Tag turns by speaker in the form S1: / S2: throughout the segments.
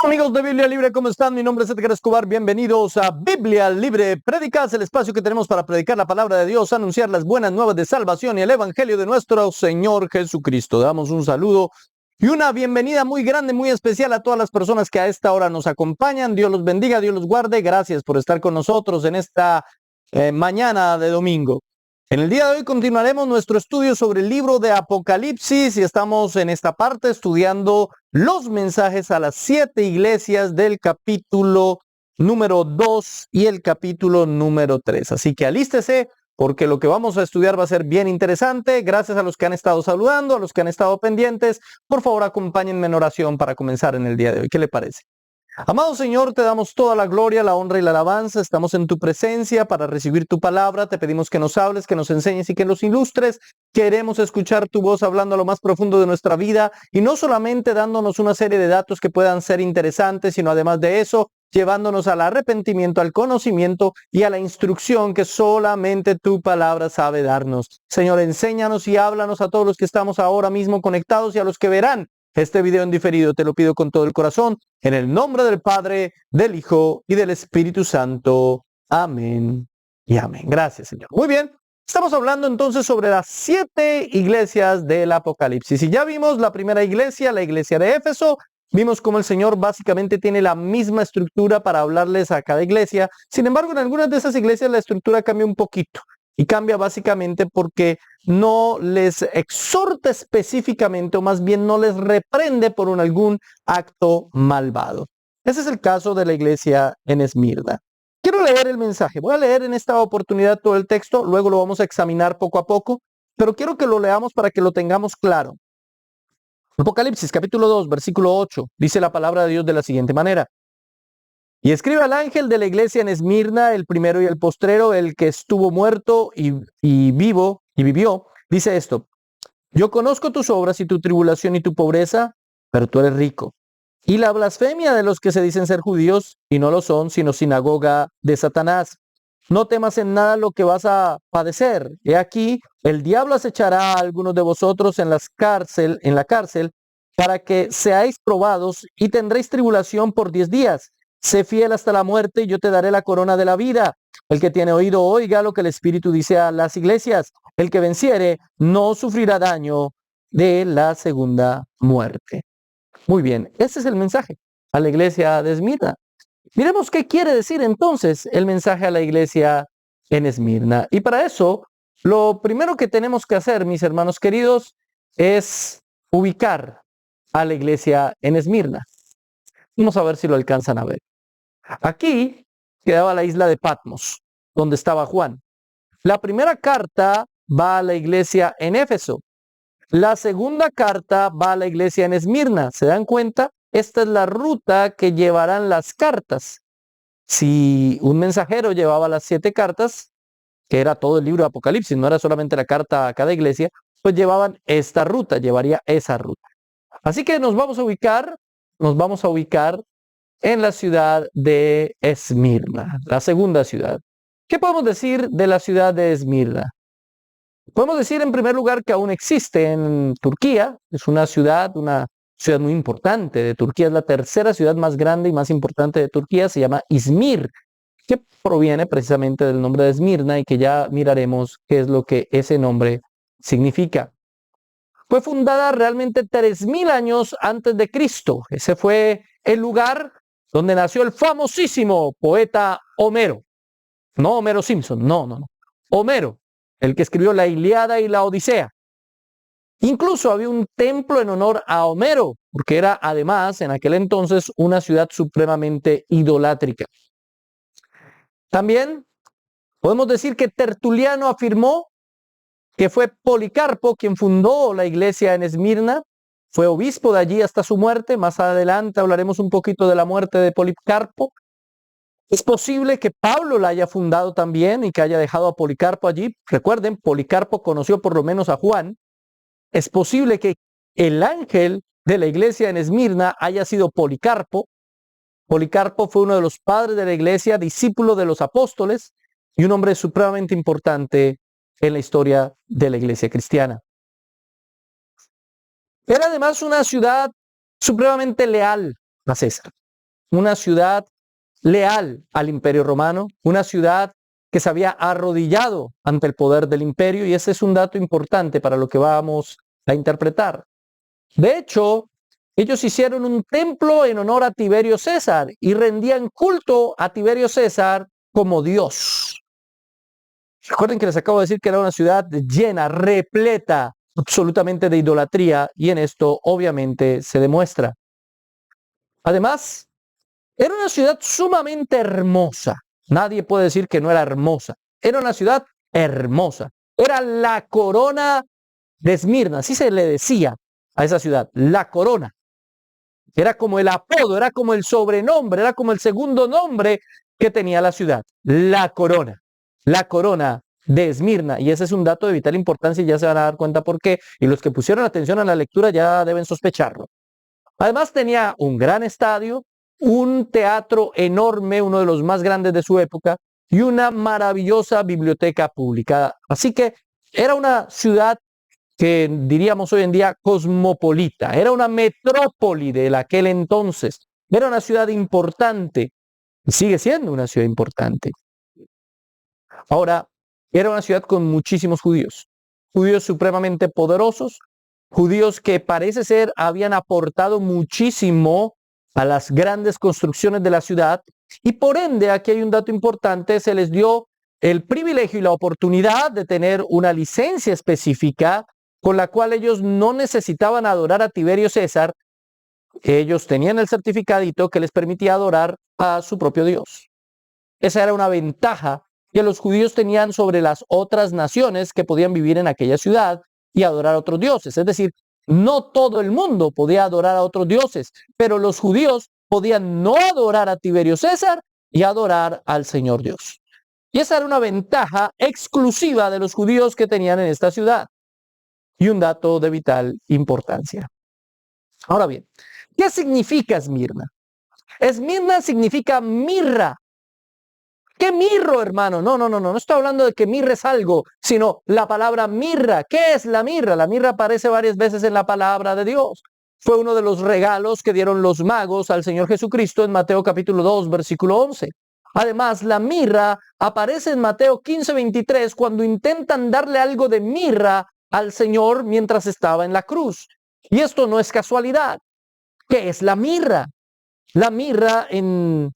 S1: Amigos de Biblia Libre, ¿cómo están? Mi nombre es Edgar Escobar. Bienvenidos a Biblia Libre Prédicas, el espacio que tenemos para predicar la palabra de Dios, anunciar las buenas nuevas de salvación y el evangelio de nuestro Señor Jesucristo. Damos un saludo y una bienvenida muy grande, muy especial a todas las personas que a esta hora nos acompañan. Dios los bendiga, Dios los guarde. Gracias por estar con nosotros en esta mañana de domingo. En el día de hoy continuaremos nuestro estudio sobre el libro de Apocalipsis y estamos en esta parte estudiando los mensajes a las 7 iglesias del capítulo número 2 y el capítulo número 3. Así que alístese porque lo que vamos a estudiar va a ser bien interesante. Gracias a los que han estado saludando, a los que han estado pendientes. Por favor, acompáñenme en oración para comenzar en el día de hoy. ¿Qué le parece? Amado Señor, te damos toda la gloria, la honra y la alabanza. Estamos en tu presencia para recibir tu palabra. Te pedimos que nos hables, que nos enseñes y que nos ilustres. Queremos escuchar tu voz hablando a lo más profundo de nuestra vida y no solamente dándonos una serie de datos que puedan ser interesantes, sino además de eso, llevándonos al arrepentimiento, al conocimiento y a la instrucción que solamente tu palabra sabe darnos. Señor, enséñanos y háblanos a todos los que estamos ahora mismo conectados y a los que verán este video en diferido. Te lo pido con todo el corazón, en el nombre del Padre, del Hijo y del Espíritu Santo. Amén y amén. Gracias, Señor. Muy bien, estamos hablando entonces sobre las 7 iglesias del Apocalipsis. Y ya vimos la primera iglesia, la iglesia de Éfeso. Vimos cómo el Señor básicamente tiene la misma estructura para hablarles a cada iglesia. Sin embargo, en algunas de esas iglesias la estructura cambia un poquito. Y cambia básicamente porque no les exhorta específicamente, o más bien no les reprende por algún acto malvado. Ese es el caso de la iglesia en Esmirna. Quiero leer el mensaje. Voy a leer en esta oportunidad todo el texto, luego lo vamos a examinar poco a poco, pero quiero que lo leamos para que lo tengamos claro. Apocalipsis capítulo 2, versículo 8, dice la palabra de Dios de la siguiente manera. Y escribe al ángel de la iglesia en Esmirna, el primero y el postrero, el que estuvo muerto y vivió, dice esto: yo conozco tus obras y tu tribulación y tu pobreza, pero tú eres rico. Y la blasfemia de los que se dicen ser judíos y no lo son, sino sinagoga de Satanás. No temas en nada lo que vas a padecer. He aquí, el diablo acechará a algunos de vosotros en la cárcel, para que seáis probados y tendréis tribulación por 10 días. Sé fiel hasta la muerte y yo te daré la corona de la vida. El que tiene oído, oiga lo que el Espíritu dice a las iglesias. El que venciere no sufrirá daño de la segunda muerte. Muy bien, ese es el mensaje a la iglesia de Esmirna. Miremos qué quiere decir entonces el mensaje a la iglesia en Esmirna. Y para eso, lo primero que tenemos que hacer, mis hermanos queridos, es ubicar a la iglesia en Esmirna. Vamos a ver si lo alcanzan a ver. Aquí quedaba la isla de Patmos, donde estaba Juan. La primera carta va a la iglesia en Éfeso. La segunda carta va a la iglesia en Esmirna. ¿Se dan cuenta? Esta es la ruta que llevarán las cartas. Si un mensajero llevaba las 7 cartas, que era todo el libro de Apocalipsis, no era solamente la carta a cada iglesia, pues llevaban esta ruta, llevaría esa ruta. Así que nos vamos a ubicar en la ciudad de Esmirna, la segunda ciudad. ¿Qué podemos decir de la ciudad de Esmirna? Podemos decir en primer lugar que aún existe en Turquía. Es una ciudad muy importante de Turquía. Es la tercera ciudad más grande y más importante de Turquía. Se llama Izmir, que proviene precisamente del nombre de Esmirna y que ya miraremos qué es lo que ese nombre significa. Fue fundada realmente 3000 años antes de Cristo. Ese fue el lugar donde nació el famosísimo poeta Homero. No Homero Simpson, no. Homero, el que escribió la Ilíada y la Odisea. Incluso había un templo en honor a Homero, porque era además en aquel entonces una ciudad supremamente idolátrica. También podemos decir que Tertuliano afirmó que fue Policarpo quien fundó la iglesia en Esmirna. Fue obispo de allí hasta su muerte. Más adelante hablaremos un poquito de la muerte de Policarpo. Es posible que Pablo la haya fundado también y que haya dejado a Policarpo allí. Recuerden, Policarpo conoció por lo menos a Juan. Es posible que el ángel de la iglesia en Esmirna haya sido Policarpo. Policarpo fue uno de los padres de la iglesia, discípulo de los apóstoles y un hombre supremamente importante en la historia de la iglesia cristiana. Era además una ciudad supremamente leal a César. una ciudad leal al Imperio Romano, una ciudad que se había arrodillado ante el poder del imperio, y ese es un dato importante para lo que vamos a interpretar. De hecho, ellos hicieron un templo en honor a Tiberio César y rendían culto a Tiberio César como Dios. Recuerden que les acabo de decir que era una ciudad llena, repleta absolutamente de idolatría, y en esto obviamente se demuestra. Además, era una ciudad sumamente hermosa. Nadie puede decir que no era hermosa. Era una ciudad hermosa. Era la corona de Esmirna, así se le decía a esa ciudad, la corona. Era como el apodo, era como el sobrenombre, era como el segundo nombre que tenía la ciudad, la corona de Esmirna. Y ese es un dato de vital importancia y ya se van a dar cuenta por qué. Y los que pusieron atención a la lectura ya deben sospecharlo. Además tenía un gran estadio, un teatro enorme, uno de los más grandes de su época, y una maravillosa biblioteca pública. Así que era una ciudad que diríamos hoy en día cosmopolita, era una metrópoli de aquel entonces, era una ciudad importante, y sigue siendo una ciudad importante. Ahora, era una ciudad con muchísimos judíos, judíos supremamente poderosos, judíos que parece ser habían aportado muchísimo a las grandes construcciones de la ciudad, y por ende, aquí hay un dato importante, se les dio el privilegio y la oportunidad de tener una licencia específica con la cual ellos no necesitaban adorar a Tiberio César. Ellos tenían el certificadito que les permitía adorar a su propio Dios. Esa era una ventaja que los judíos tenían sobre las otras naciones que podían vivir en aquella ciudad y adorar a otros dioses. Es decir, no todo el mundo podía adorar a otros dioses, pero los judíos podían no adorar a Tiberio César y adorar al Señor Dios. Y esa era una ventaja exclusiva de los judíos que tenían en esta ciudad. Y un dato de vital importancia. Ahora bien, ¿qué significa Esmirna? Esmirna significa mirra. ¿Qué mirro, hermano? No estoy hablando de que mirra es algo, sino la palabra mirra. ¿Qué es la mirra? La mirra aparece varias veces en la palabra de Dios. Fue uno de los regalos que dieron los magos al Señor Jesucristo en Mateo capítulo 2, versículo 11. Además, la mirra aparece en Mateo 15:23 cuando intentan darle algo de mirra al Señor mientras estaba en la cruz. Y esto no es casualidad. ¿Qué es la mirra? La mirra en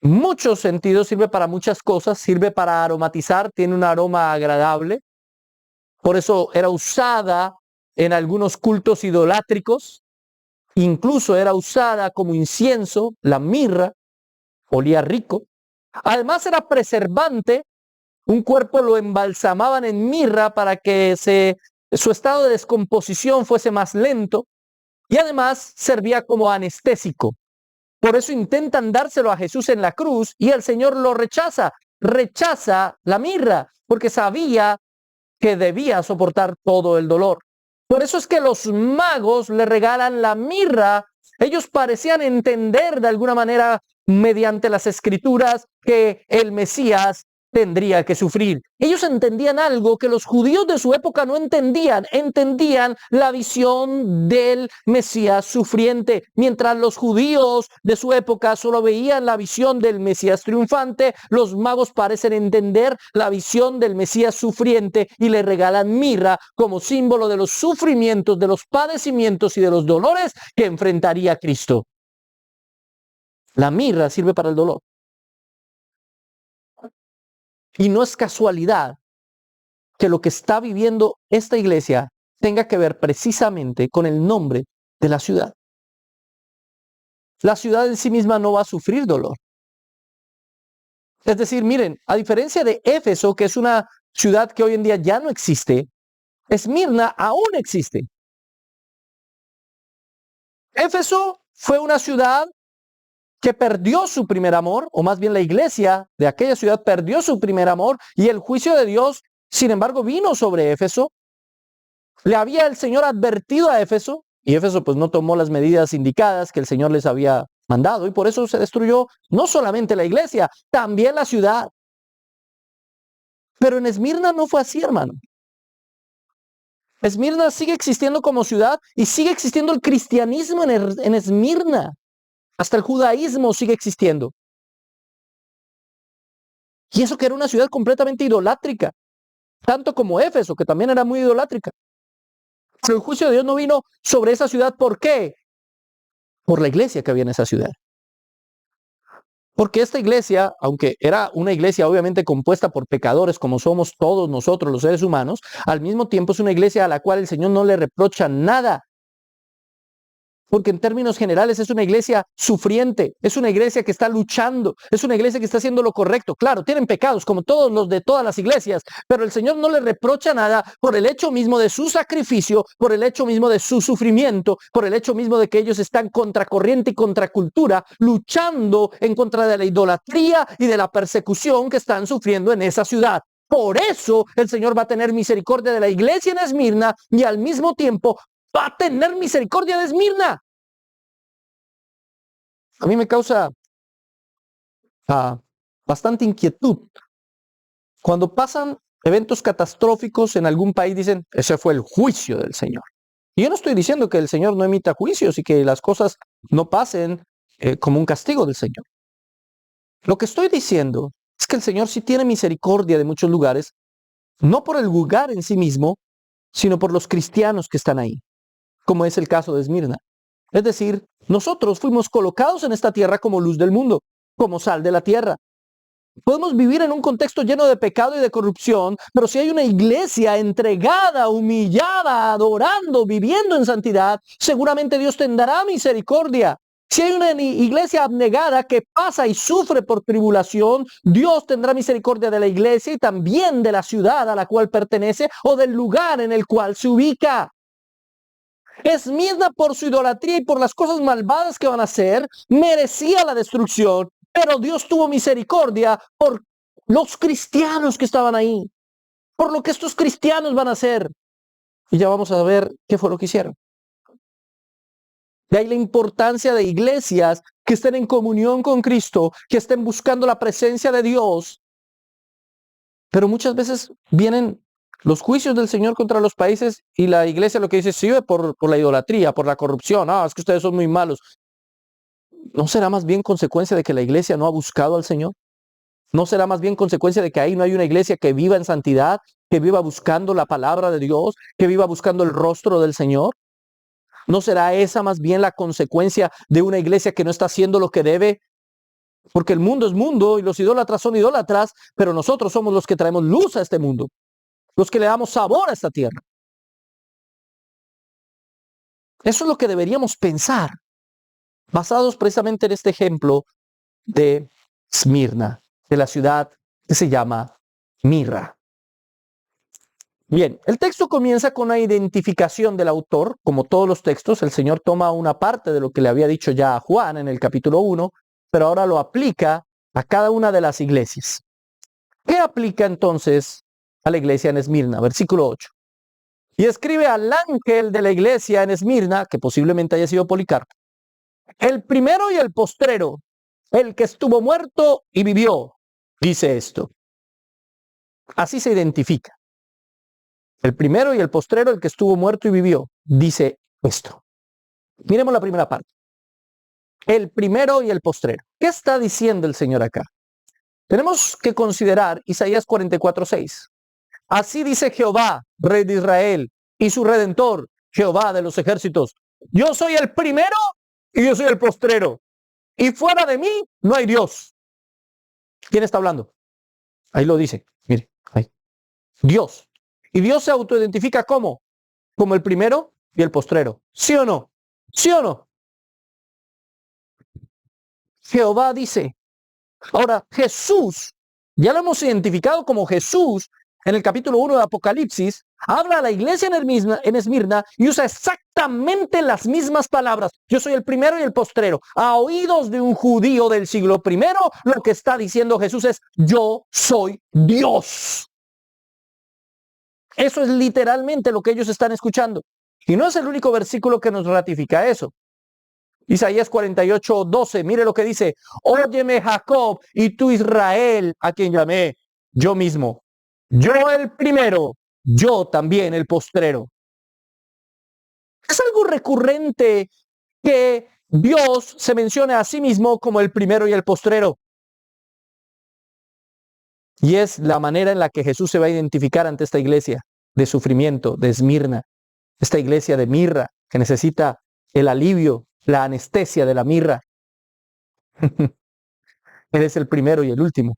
S1: muchos sentidos sirve para muchas cosas, sirve para aromatizar, tiene un aroma agradable. Por eso era usada en algunos cultos idolátricos, incluso era usada como incienso, la mirra, olía rico. Además era preservante, un cuerpo lo embalsamaban en mirra para que su estado de descomposición fuese más lento, y además servía como anestésico. Por eso intentan dárselo a Jesús en la cruz y el Señor lo rechaza la mirra, porque sabía que debía soportar todo el dolor. Por eso es que los magos le regalan la mirra. Ellos parecían entender de alguna manera mediante las escrituras que el Mesías tendría que sufrir. Ellos entendían algo que los judíos de su época no entendían. Entendían la visión del Mesías sufriente. Mientras los judíos de su época solo veían la visión del Mesías triunfante, los magos parecen entender la visión del Mesías sufriente y le regalan mirra como símbolo de los sufrimientos, de los padecimientos y de los dolores que enfrentaría Cristo. La mirra sirve para el dolor. Y no es casualidad que lo que está viviendo esta iglesia tenga que ver precisamente con el nombre de la ciudad. La ciudad en sí misma no va a sufrir dolor. Es decir, miren, a diferencia de Éfeso, que es una ciudad que hoy en día ya no existe, Esmirna aún existe. Éfeso fue una ciudad que perdió su primer amor, o más bien la iglesia de aquella ciudad perdió su primer amor, y el juicio de Dios, sin embargo, vino sobre Éfeso. Le había el Señor advertido a Éfeso, y Éfeso pues no tomó las medidas indicadas que el Señor les había mandado, y por eso se destruyó no solamente la iglesia, también la ciudad. Pero en Esmirna no fue así, hermano. Esmirna sigue existiendo como ciudad y sigue existiendo el cristianismo en Esmirna. Hasta el judaísmo sigue existiendo. Y eso que era una ciudad completamente idolátrica, tanto como Éfeso, que también era muy idolátrica. Pero el juicio de Dios no vino sobre esa ciudad. ¿Por qué? Por la iglesia que había en esa ciudad. Porque esta iglesia, aunque era una iglesia obviamente compuesta por pecadores como somos todos nosotros los seres humanos, al mismo tiempo es una iglesia a la cual el Señor no le reprocha nada. Porque en términos generales es una iglesia sufriente, es una iglesia que está luchando, es una iglesia que está haciendo lo correcto. Claro, tienen pecados como todos los de todas las iglesias, pero el Señor no le reprocha nada por el hecho mismo de su sacrificio, por el hecho mismo de su sufrimiento, por el hecho mismo de que ellos están contra corriente y contra cultura, luchando en contra de la idolatría y de la persecución que están sufriendo en esa ciudad. Por eso el Señor va a tener misericordia de la iglesia en Esmirna y al mismo tiempo va a tener misericordia de Esmirna. A mí me causa bastante inquietud. Cuando pasan eventos catastróficos en algún país, dicen, ese fue el juicio del Señor. Y yo no estoy diciendo que el Señor no emita juicios y que las cosas no pasen como un castigo del Señor. Lo que estoy diciendo es que el Señor sí tiene misericordia de muchos lugares, no por el lugar en sí mismo, sino por los cristianos que están ahí, como es el caso de Esmirna. Es decir, nosotros fuimos colocados en esta tierra como luz del mundo, como sal de la tierra. Podemos vivir en un contexto lleno de pecado y de corrupción, pero si hay una iglesia entregada, humillada, adorando, viviendo en santidad, seguramente Dios tendrá misericordia. Si hay una iglesia abnegada que pasa y sufre por tribulación, Dios tendrá misericordia de la iglesia y también de la ciudad a la cual pertenece o del lugar en el cual se ubica. Esmirna, por su idolatría y por las cosas malvadas que van a hacer, merecía la destrucción, pero Dios tuvo misericordia por los cristianos que estaban ahí, por lo que estos cristianos van a hacer. Y ya vamos a ver qué fue lo que hicieron. De ahí la importancia de iglesias que estén en comunión con Cristo, que estén buscando la presencia de Dios. Pero muchas veces vienen los juicios del Señor contra los países y la iglesia lo que dice, sí, por la idolatría, por la corrupción. Es que ustedes son muy malos. ¿No será más bien consecuencia de que la iglesia no ha buscado al Señor? ¿No será más bien consecuencia de que ahí no hay una iglesia que viva en santidad, que viva buscando la palabra de Dios, que viva buscando el rostro del Señor? ¿No será esa más bien la consecuencia de una iglesia que no está haciendo lo que debe? Porque el mundo es mundo y los idólatras son idólatras, pero nosotros somos los que traemos luz a este mundo, los que le damos sabor a esta tierra. Eso es lo que deberíamos pensar, basados precisamente en este ejemplo de Esmirna, de la ciudad que se llama Mirra. Bien, el texto comienza con una identificación del autor. Como todos los textos, el Señor toma una parte de lo que le había dicho ya a Juan en el capítulo 1, pero ahora lo aplica a cada una de las iglesias. ¿Qué aplica entonces a la iglesia en Esmirna? Versículo 8. Y escribe al ángel de la iglesia en Esmirna, que posiblemente haya sido Policarpo, el primero y el postrero, el que estuvo muerto y vivió, dice esto. Así se identifica. El primero y el postrero, el que estuvo muerto y vivió, dice esto. Miremos la primera parte. El primero y el postrero. ¿Qué está diciendo el Señor acá? Tenemos que considerar Isaías 44:6. Así dice Jehová, Rey de Israel, y su Redentor, Jehová de los ejércitos. Yo soy el primero y yo soy el postrero. Y fuera de mí no hay Dios. ¿Quién está hablando? Ahí lo dice. Mire, ahí. Dios. Y Dios se autoidentifica ¿cómo? Como el primero y el postrero. ¿Sí o no? ¿Sí o no? Jehová dice. Ahora, Jesús, ya lo hemos identificado como Jesús en el capítulo 1 de Apocalipsis, habla a la iglesia en Esmirna y usa exactamente las mismas palabras. Yo soy el primero y el postrero. A oídos de un judío del siglo I, lo que está diciendo Jesús es, yo soy Dios. Eso es literalmente lo que ellos están escuchando. Y no es el único versículo que nos ratifica eso. Isaías 48:12, mire lo que dice, óyeme Jacob y tú Israel, a quien llamé yo mismo. Yo el primero, yo también el postrero. Es algo recurrente que Dios se menciona a sí mismo como el primero y el postrero. Y es la manera en la que Jesús se va a identificar ante esta iglesia de sufrimiento, de Esmirna, esta iglesia de mirra, que necesita el alivio, la anestesia de la mirra. Él es el primero y el último.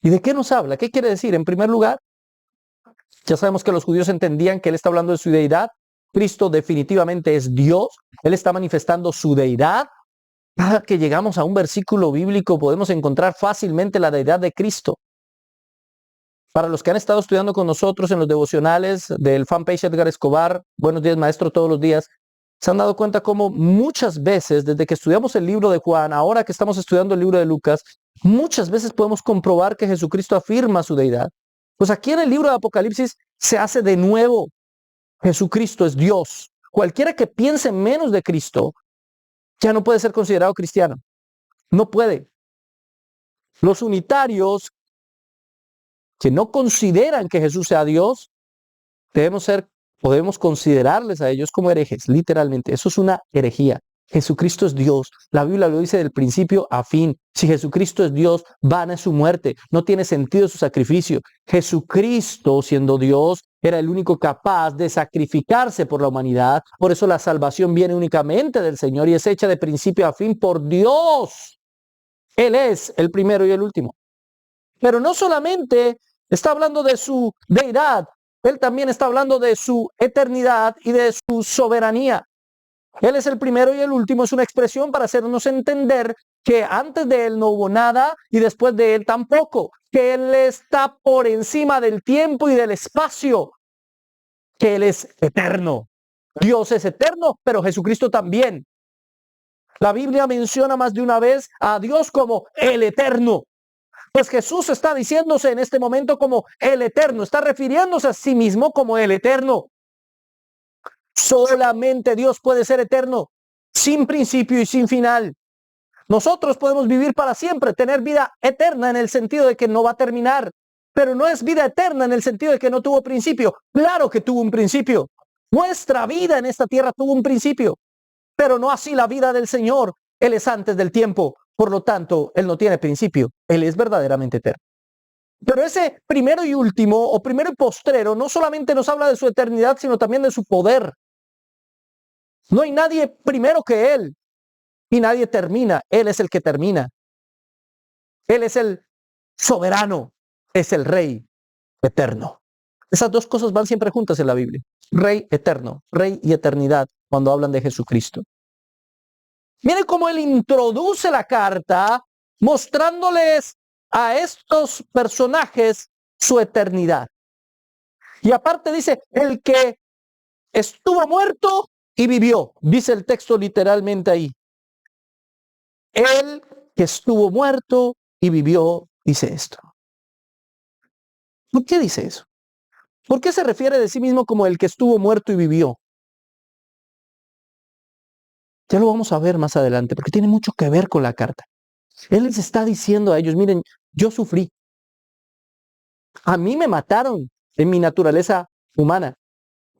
S1: ¿Y de qué nos habla? ¿Qué quiere decir? En primer lugar, ya sabemos que los judíos entendían que Él está hablando de su deidad. Cristo definitivamente es Dios. Él está manifestando su deidad. Cada que llegamos a un versículo bíblico podemos encontrar fácilmente la deidad de Cristo. Para los que han estado estudiando con nosotros en los devocionales del fanpage Edgar Escobar, Buenos Días Maestro todos los días, se han dado cuenta cómo muchas veces, desde que estudiamos el libro de Juan, ahora que estamos estudiando el libro de Lucas, muchas veces podemos comprobar que Jesucristo afirma su deidad. Pues aquí en el libro de Apocalipsis se hace de nuevo. Jesucristo es Dios. Cualquiera que piense menos de Cristo ya no puede ser considerado cristiano. No puede. Los unitarios que no consideran que Jesús sea Dios, podemos considerarles a ellos como herejes, literalmente. Eso es una herejía. Jesucristo es Dios. La Biblia lo dice del principio a fin. Si Jesucristo es Dios, vana es su muerte. No tiene sentido su sacrificio. Jesucristo, siendo Dios, era el único capaz de sacrificarse por la humanidad. Por eso la salvación viene únicamente del Señor y es hecha de principio a fin por Dios. Él es el primero y el último. Pero no solamente está hablando de su deidad, Él también está hablando de su eternidad y de su soberanía. Él es el primero y el último, es una expresión para hacernos entender que antes de Él no hubo nada y después de Él tampoco, que Él está por encima del tiempo y del espacio, que Él es eterno. Dios es eterno, pero Jesucristo también. La Biblia menciona más de una vez a Dios como el eterno. Pues Jesús está diciéndose en este momento como el eterno, está refiriéndose a sí mismo como el eterno. Solamente Dios puede ser eterno, sin principio y sin final. Nosotros podemos vivir para siempre, tener vida eterna en el sentido de que no va a terminar, pero no es vida eterna en el sentido de que no tuvo principio. Claro que tuvo un principio. Nuestra vida en esta tierra tuvo un principio, pero no así la vida del Señor. Él es antes del tiempo. Por lo tanto, Él no tiene principio. Él es verdaderamente eterno. Pero ese primero y último, o primero y postrero, no solamente nos habla de su eternidad, sino también de su poder. No hay nadie primero que Él. Y nadie termina. Él es el que termina. Él es el soberano. Es el Rey eterno. Esas dos cosas van siempre juntas en la Biblia. Rey eterno, Rey y eternidad, cuando hablan de Jesucristo. Mire cómo Él introduce la carta mostrándoles a estos personajes su eternidad. Y aparte dice, el que estuvo muerto y vivió. Dice el texto literalmente ahí. El que estuvo muerto y vivió, dice esto. ¿Por qué dice eso? ¿Por qué se refiere de sí mismo como el que estuvo muerto y vivió? Ya lo vamos a ver más adelante, porque tiene mucho que ver con la carta. Él les está diciendo a ellos, miren, yo sufrí. A mí me mataron en mi naturaleza humana.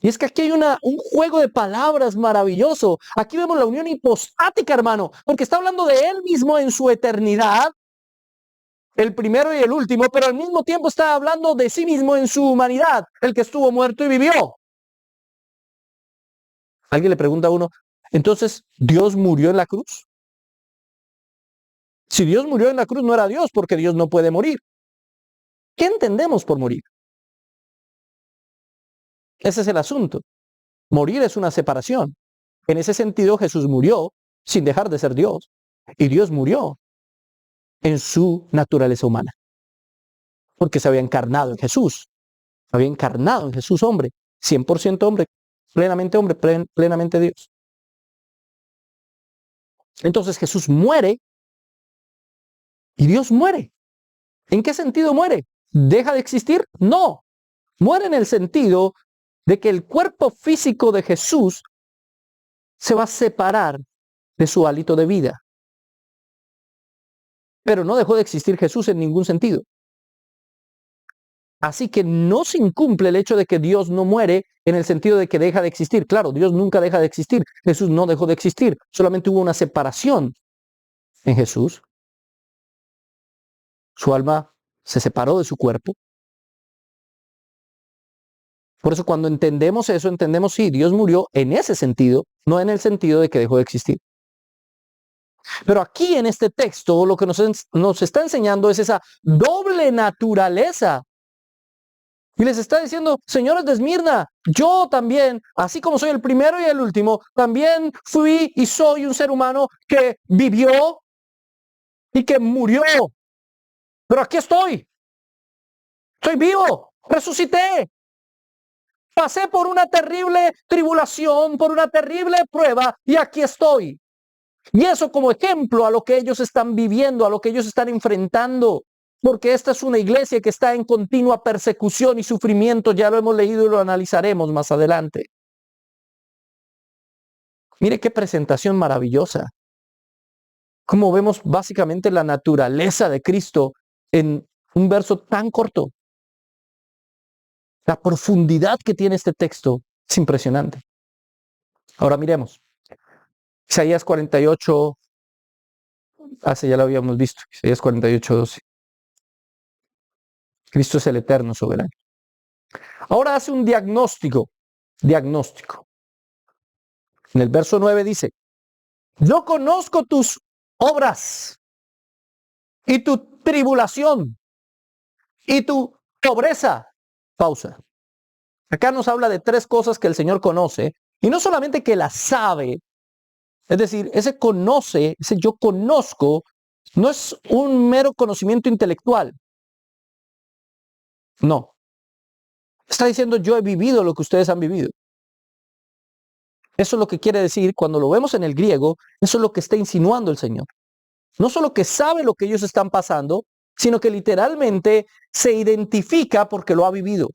S1: Y es que aquí hay un juego de palabras maravilloso. Aquí vemos la unión hipostática, hermano, porque está hablando de Él mismo en su eternidad, el primero y el último, pero al mismo tiempo está hablando de sí mismo en su humanidad, el que estuvo muerto y vivió. Alguien le pregunta a uno, entonces, ¿Dios murió en la cruz? Si Dios murió en la cruz, no era Dios, porque Dios no puede morir. ¿Qué entendemos por morir? Ese es el asunto. Morir es una separación. En ese sentido, Jesús murió sin dejar de ser Dios. Y Dios murió en su naturaleza humana. Porque se había encarnado en Jesús. Había encarnado en Jesús, hombre. 100% hombre, plenamente Dios. Entonces Jesús muere y Dios muere. ¿En qué sentido muere? ¿Deja de existir? No. Muere en el sentido de que el cuerpo físico de Jesús se va a separar de su hálito de vida. Pero no dejó de existir Jesús en ningún sentido. Así que no se incumple el hecho de que Dios no muere en el sentido de que deja de existir. Claro, Dios nunca deja de existir. Jesús no dejó de existir. Solamente hubo una separación en Jesús. Su alma se separó de su cuerpo. Por eso cuando entendemos eso, entendemos sí, Dios murió en ese sentido, no en el sentido de que dejó de existir. Pero aquí en este texto lo que nos está enseñando es esa doble naturaleza. Y les está diciendo, señores de Esmirna, yo también, así como soy el primero y el último, también fui y soy un ser humano que vivió y que murió. Pero aquí estoy. Estoy vivo. Resucité. Pasé por una terrible tribulación, por una terrible prueba y aquí estoy. Y eso como ejemplo a lo que ellos están viviendo, a lo que ellos están enfrentando. Porque esta es una iglesia que está en continua persecución y sufrimiento. Ya lo hemos leído y lo analizaremos más adelante. Mire qué presentación maravillosa. Cómo vemos básicamente la naturaleza de Cristo en un verso tan corto. La profundidad que tiene este texto es impresionante. Ahora miremos. Isaías 48, ya lo habíamos visto. Isaías 48, 12. Cristo es el eterno soberano. Ahora hace un diagnóstico. En el verso 9 dice, yo conozco tus obras y tu tribulación y tu pobreza. Pausa. Acá nos habla de tres cosas que el Señor conoce y no solamente que las sabe, es decir, ese conoce, ese yo conozco, no es un mero conocimiento intelectual. No. Está diciendo yo he vivido lo que ustedes han vivido. Eso es lo que quiere decir, cuando lo vemos en el griego, eso es lo que está insinuando el Señor. No solo que sabe lo que ellos están pasando, sino que literalmente se identifica porque lo ha vivido.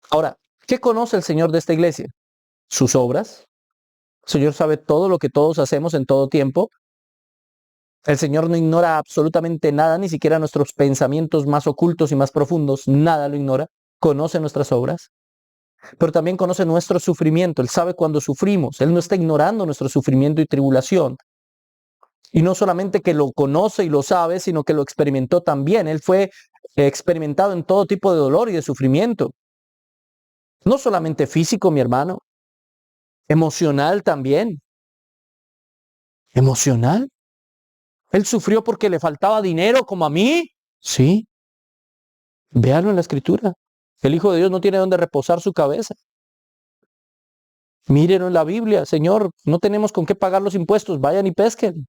S1: Ahora, ¿qué conoce el Señor de esta iglesia? Sus obras. El Señor sabe todo lo que todos hacemos en todo tiempo. El Señor no ignora absolutamente nada, ni siquiera nuestros pensamientos más ocultos y más profundos. Nada lo ignora. Conoce nuestras obras. Pero también conoce nuestro sufrimiento. Él sabe cuando sufrimos. Él no está ignorando nuestro sufrimiento y tribulación. Y no solamente que lo conoce y lo sabe, sino que lo experimentó también. Él fue experimentado en todo tipo de dolor y de sufrimiento. No solamente físico, mi hermano. Emocional también. ¿Emocional? ¿Él sufrió porque le faltaba dinero como a mí? Sí. Véanlo en la Escritura. El Hijo de Dios no tiene dónde reposar su cabeza. Mírenlo en la Biblia. Señor, no tenemos con qué pagar los impuestos. Vayan y pesquen.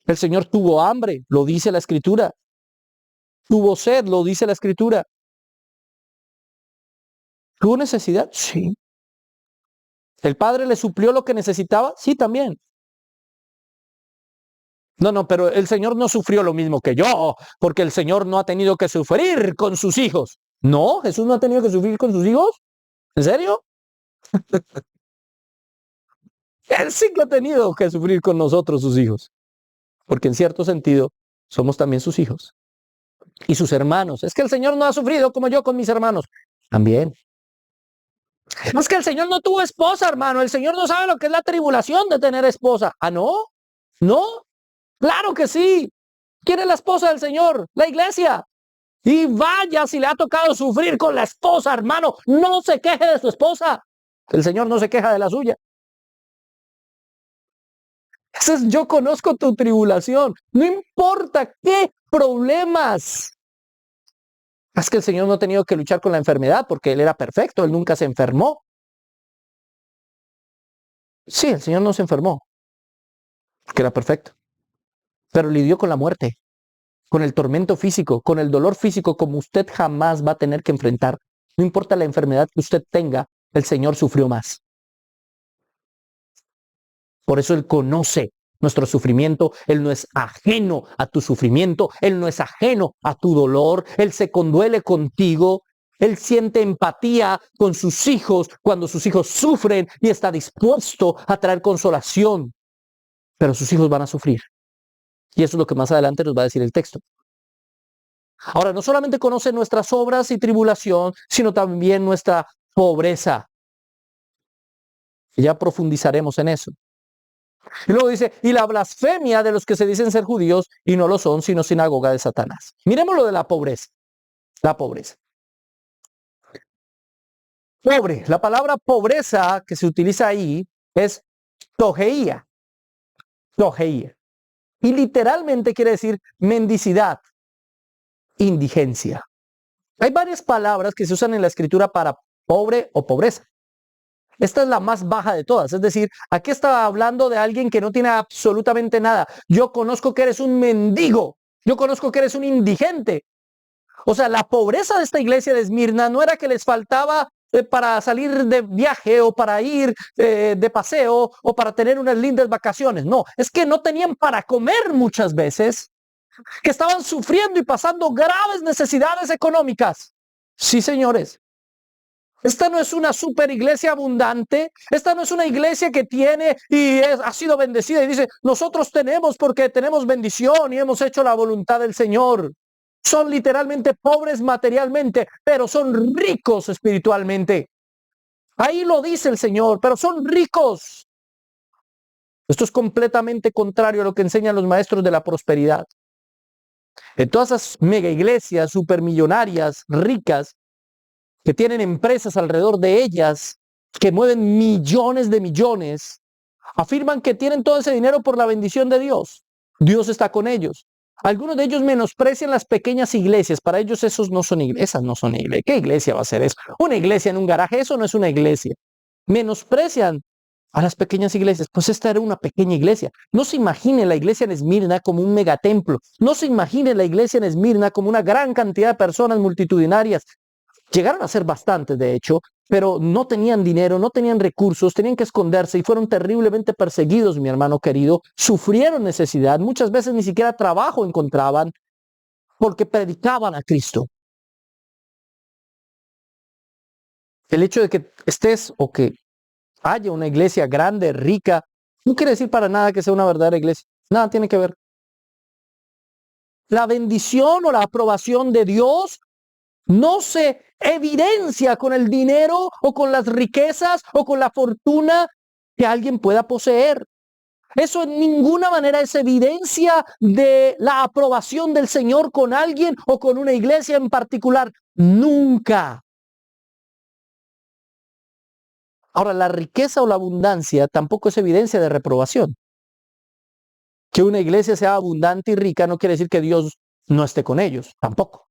S1: El Señor tuvo hambre, lo dice la Escritura. Tuvo sed, lo dice la Escritura. ¿Tuvo necesidad? Sí. ¿El Padre le suplió lo que necesitaba? Sí, también. No, pero el Señor no sufrió lo mismo que yo, porque el Señor no ha tenido que sufrir con sus hijos. No, Jesús no ha tenido que sufrir con sus hijos. ¿En serio? Él sí que ha tenido que sufrir con nosotros, sus hijos. Porque en cierto sentido, somos también sus hijos. Y sus hermanos. Es que el Señor no ha sufrido como yo con mis hermanos. También. Es que el Señor no tuvo esposa, hermano. El Señor no sabe lo que es la tribulación de tener esposa. ¿Ah, no? ¿No? Claro que sí. ¿Quién es la esposa del Señor? La iglesia. Y vaya si le ha tocado sufrir con la esposa, hermano. No se queje de su esposa. El Señor no se queja de la suya. Ese es yo conozco tu tribulación. No importa qué problemas. Es que el Señor no ha tenido que luchar con la enfermedad porque Él era perfecto. Él nunca se enfermó. Sí, el Señor no se enfermó, que era perfecto, pero lidió con la muerte, con el tormento físico, con el dolor físico como usted jamás va a tener que enfrentar. No importa la enfermedad que usted tenga, el Señor sufrió más. Por eso Él conoce nuestro sufrimiento. Él no es ajeno a tu sufrimiento. Él no es ajeno a tu dolor. Él se conduele contigo. Él siente empatía con sus hijos cuando sus hijos sufren y está dispuesto a traer consolación. Pero sus hijos van a sufrir. Y eso es lo que más adelante nos va a decir el texto. Ahora, no solamente conoce nuestras obras y tribulación, sino también nuestra pobreza. Y ya profundizaremos en eso. Y luego dice, y la blasfemia de los que se dicen ser judíos y no lo son, sino sinagoga de Satanás. Miremos lo de la pobreza. La pobreza. Pobre. La palabra pobreza que se utiliza ahí es togeía. Togeía. Y literalmente quiere decir mendicidad, indigencia. Hay varias palabras que se usan en la escritura para pobre o pobreza. Esta es la más baja de todas. Es decir, aquí está hablando de alguien que no tiene absolutamente nada. Yo conozco que eres un mendigo. Yo conozco que eres un indigente. O sea, la pobreza de esta iglesia de Esmirna no era que les faltaba para salir de viaje o para ir de paseo o para tener unas lindas vacaciones. No, es que no tenían para comer muchas veces, que estaban sufriendo y pasando graves necesidades económicas. Sí, señores. Esta no es una super iglesia abundante. Esta no es una iglesia que tiene y ha sido bendecida y dice, nosotros tenemos porque tenemos bendición y hemos hecho la voluntad del Señor. Son literalmente pobres materialmente, pero son ricos espiritualmente. Ahí lo dice el Señor, pero son ricos. Esto es completamente contrario a lo que enseñan los maestros de la prosperidad. En todas esas mega iglesias supermillonarias, ricas, que tienen empresas alrededor de ellas, que mueven millones de millones, afirman que tienen todo ese dinero por la bendición de Dios. Dios está con ellos. Algunos de ellos menosprecian las pequeñas iglesias. Para ellos esas no son iglesias. ¿Qué iglesia va a ser eso? Una iglesia en un garaje, eso no es una iglesia. Menosprecian a las pequeñas iglesias. Pues esta era una pequeña iglesia. No se imagine la iglesia en Esmirna como un megatemplo. No se imagine la iglesia en Esmirna como una gran cantidad de personas multitudinarias. Llegaron a ser bastantes, de hecho, pero no tenían dinero, no tenían recursos, tenían que esconderse y fueron terriblemente perseguidos, mi hermano querido. Sufrieron necesidad, muchas veces ni siquiera trabajo encontraban porque predicaban a Cristo. El hecho de que estés o que haya una iglesia grande, rica, no quiere decir para nada que sea una verdadera iglesia. Nada tiene que ver. La bendición o la aprobación de Dios no se evidencia con el dinero o con las riquezas o con la fortuna que alguien pueda poseer. Eso en ninguna manera es evidencia de la aprobación del Señor con alguien o con una iglesia en particular. Nunca. Ahora, la riqueza o la abundancia tampoco es evidencia de reprobación. Que una iglesia sea abundante y rica no quiere decir que Dios no esté con ellos, tampoco.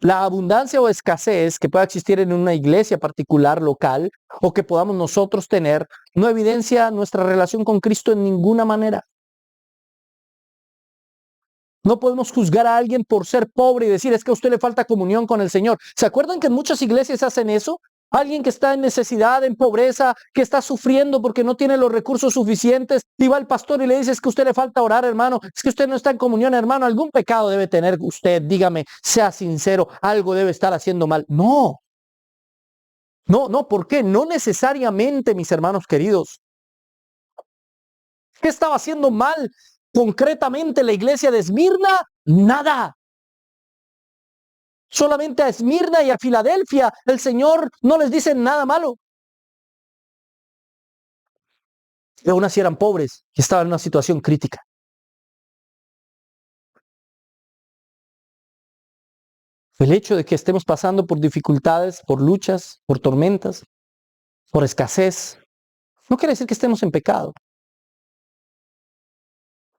S1: La abundancia o escasez que pueda existir en una iglesia particular local o que podamos nosotros tener no evidencia nuestra relación con Cristo en ninguna manera. No podemos juzgar a alguien por ser pobre y decir es que a usted le falta comunión con el Señor. ¿Se acuerdan que en muchas iglesias hacen eso? Alguien que está en necesidad, en pobreza, que está sufriendo porque no tiene los recursos suficientes, y va al pastor y le dice, es que a usted le falta orar, hermano, es que usted no está en comunión, hermano, algún pecado debe tener usted, dígame, sea sincero, algo debe estar haciendo mal. No, ¿por qué? No necesariamente, mis hermanos queridos. ¿Qué estaba haciendo mal concretamente la iglesia de Esmirna? Nada. Solamente a Esmirna y a Filadelfia el Señor no les dice nada malo. Y aún así eran pobres y estaban en una situación crítica. El hecho de que estemos pasando por dificultades, por luchas, por tormentas, por escasez, no quiere decir que estemos en pecado.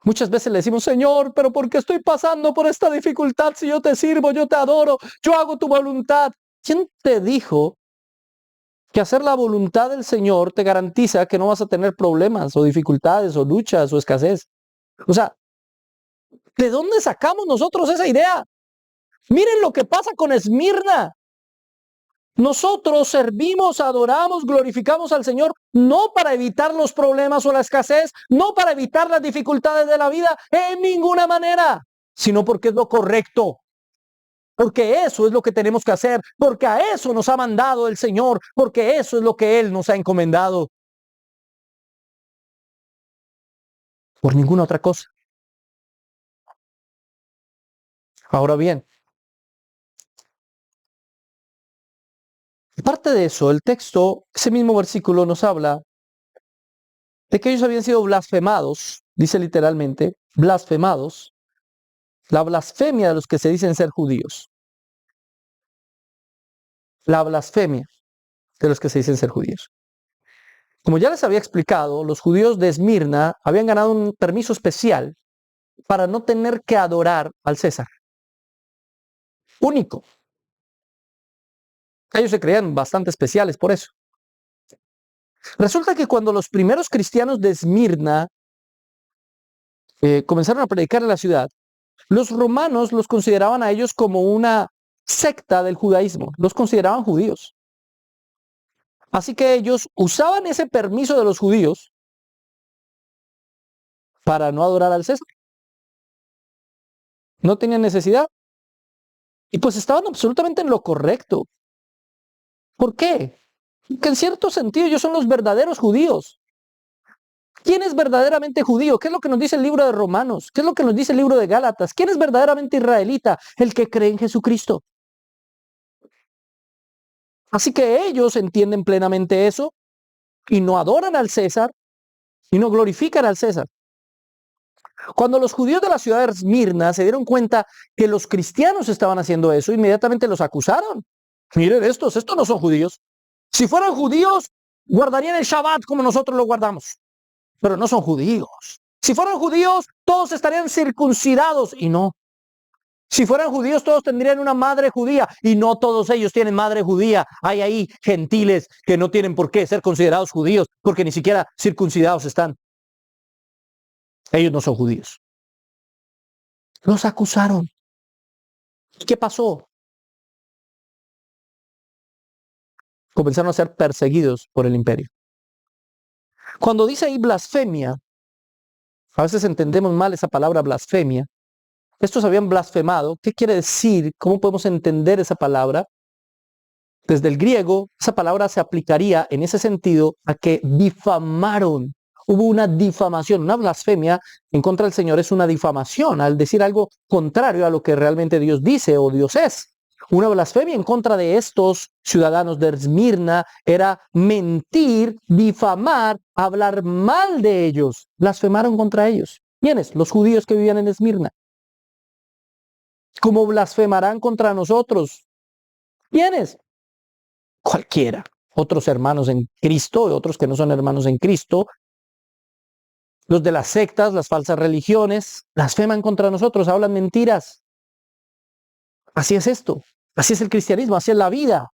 S1: Muchas veces le decimos, Señor, pero ¿por qué estoy pasando por esta dificultad si yo te sirvo, yo te adoro, yo hago tu voluntad? ¿Quién te dijo que hacer la voluntad del Señor te garantiza que no vas a tener problemas o dificultades o luchas o escasez? O sea, ¿de dónde sacamos nosotros esa idea? Miren lo que pasa con Esmirna. Nosotros servimos, adoramos, glorificamos al Señor, no para evitar los problemas o la escasez, no para evitar las dificultades de la vida, en ninguna manera, sino porque es lo correcto. Porque eso es lo que tenemos que hacer, porque a eso nos ha mandado el Señor, porque eso es lo que Él nos ha encomendado. por ninguna otra cosa. Ahora bien, aparte de eso, el texto, ese mismo versículo nos habla de que ellos habían sido blasfemados, dice literalmente, blasfemados, la blasfemia de los que se dicen ser judíos. La blasfemia de los que se dicen ser judíos. Como ya les había explicado, los judíos de Esmirna habían ganado un permiso especial para no tener que adorar al César. Único. Ellos se creían bastante especiales por eso. Resulta que cuando los primeros cristianos de Esmirna comenzaron a predicar en la ciudad, los romanos los consideraban a ellos como una secta del judaísmo, los consideraban judíos. Así que ellos usaban ese permiso de los judíos para no adorar al César. No tenían necesidad. Y pues estaban absolutamente en lo correcto. ¿Por qué? Porque en cierto sentido ellos son los verdaderos judíos. ¿Quién es verdaderamente judío? ¿Qué es lo que nos dice el libro de Romanos? ¿Qué es lo que nos dice el libro de Gálatas? ¿Quién es verdaderamente israelita? El que cree en Jesucristo. Así que ellos entienden plenamente eso y no adoran al César y no glorifican al César. Cuando los judíos de la ciudad de Esmirna se dieron cuenta que los cristianos estaban haciendo eso, inmediatamente los acusaron. Miren estos no son judíos. Si fueran judíos, guardarían el Shabbat como nosotros lo guardamos. Pero no son judíos. Si fueran judíos, todos estarían circuncidados y no. Si fueran judíos, todos tendrían una madre judía y no todos ellos tienen madre judía. Hay ahí gentiles que no tienen por qué ser considerados judíos porque ni siquiera circuncidados están. Ellos no son judíos. Los acusaron. ¿Y qué pasó? Comenzaron a ser perseguidos por el imperio. Cuando dice ahí blasfemia, a veces entendemos mal esa palabra blasfemia. Estos habían blasfemado. ¿Qué quiere decir? ¿Cómo podemos entender esa palabra? Desde el griego, esa palabra se aplicaría en ese sentido a que difamaron. Hubo una difamación, una blasfemia en contra del Señor es una difamación, al decir algo contrario a lo que realmente Dios dice o Dios es. Una blasfemia en contra de estos ciudadanos de Esmirna era mentir, difamar, hablar mal de ellos. Blasfemaron contra ellos. ¿Quiénes? Los judíos que vivían en Esmirna. ¿Cómo blasfemarán contra nosotros? ¿Quiénes? Cualquiera. Otros hermanos en Cristo y otros que no son hermanos en Cristo. Los de las sectas, las falsas religiones, blasfeman contra nosotros, hablan mentiras. Así es esto. Así es el cristianismo, así es la vida.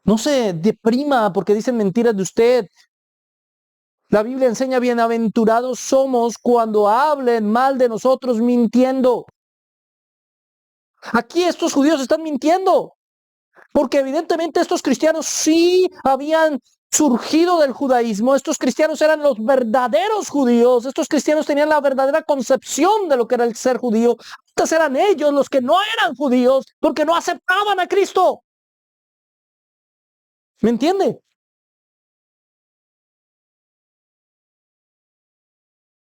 S1: No se deprima porque dicen mentiras de usted. La Biblia enseña bienaventurados somos cuando hablen mal de nosotros mintiendo. Aquí estos judíos están mintiendo. Porque evidentemente estos cristianos sí habían surgido del judaísmo. Estos cristianos eran los verdaderos judíos. Estos cristianos tenían la verdadera concepción de lo que era el ser judío. Estos eran ellos los que no eran judíos porque no aceptaban a Cristo. ¿Me entiende?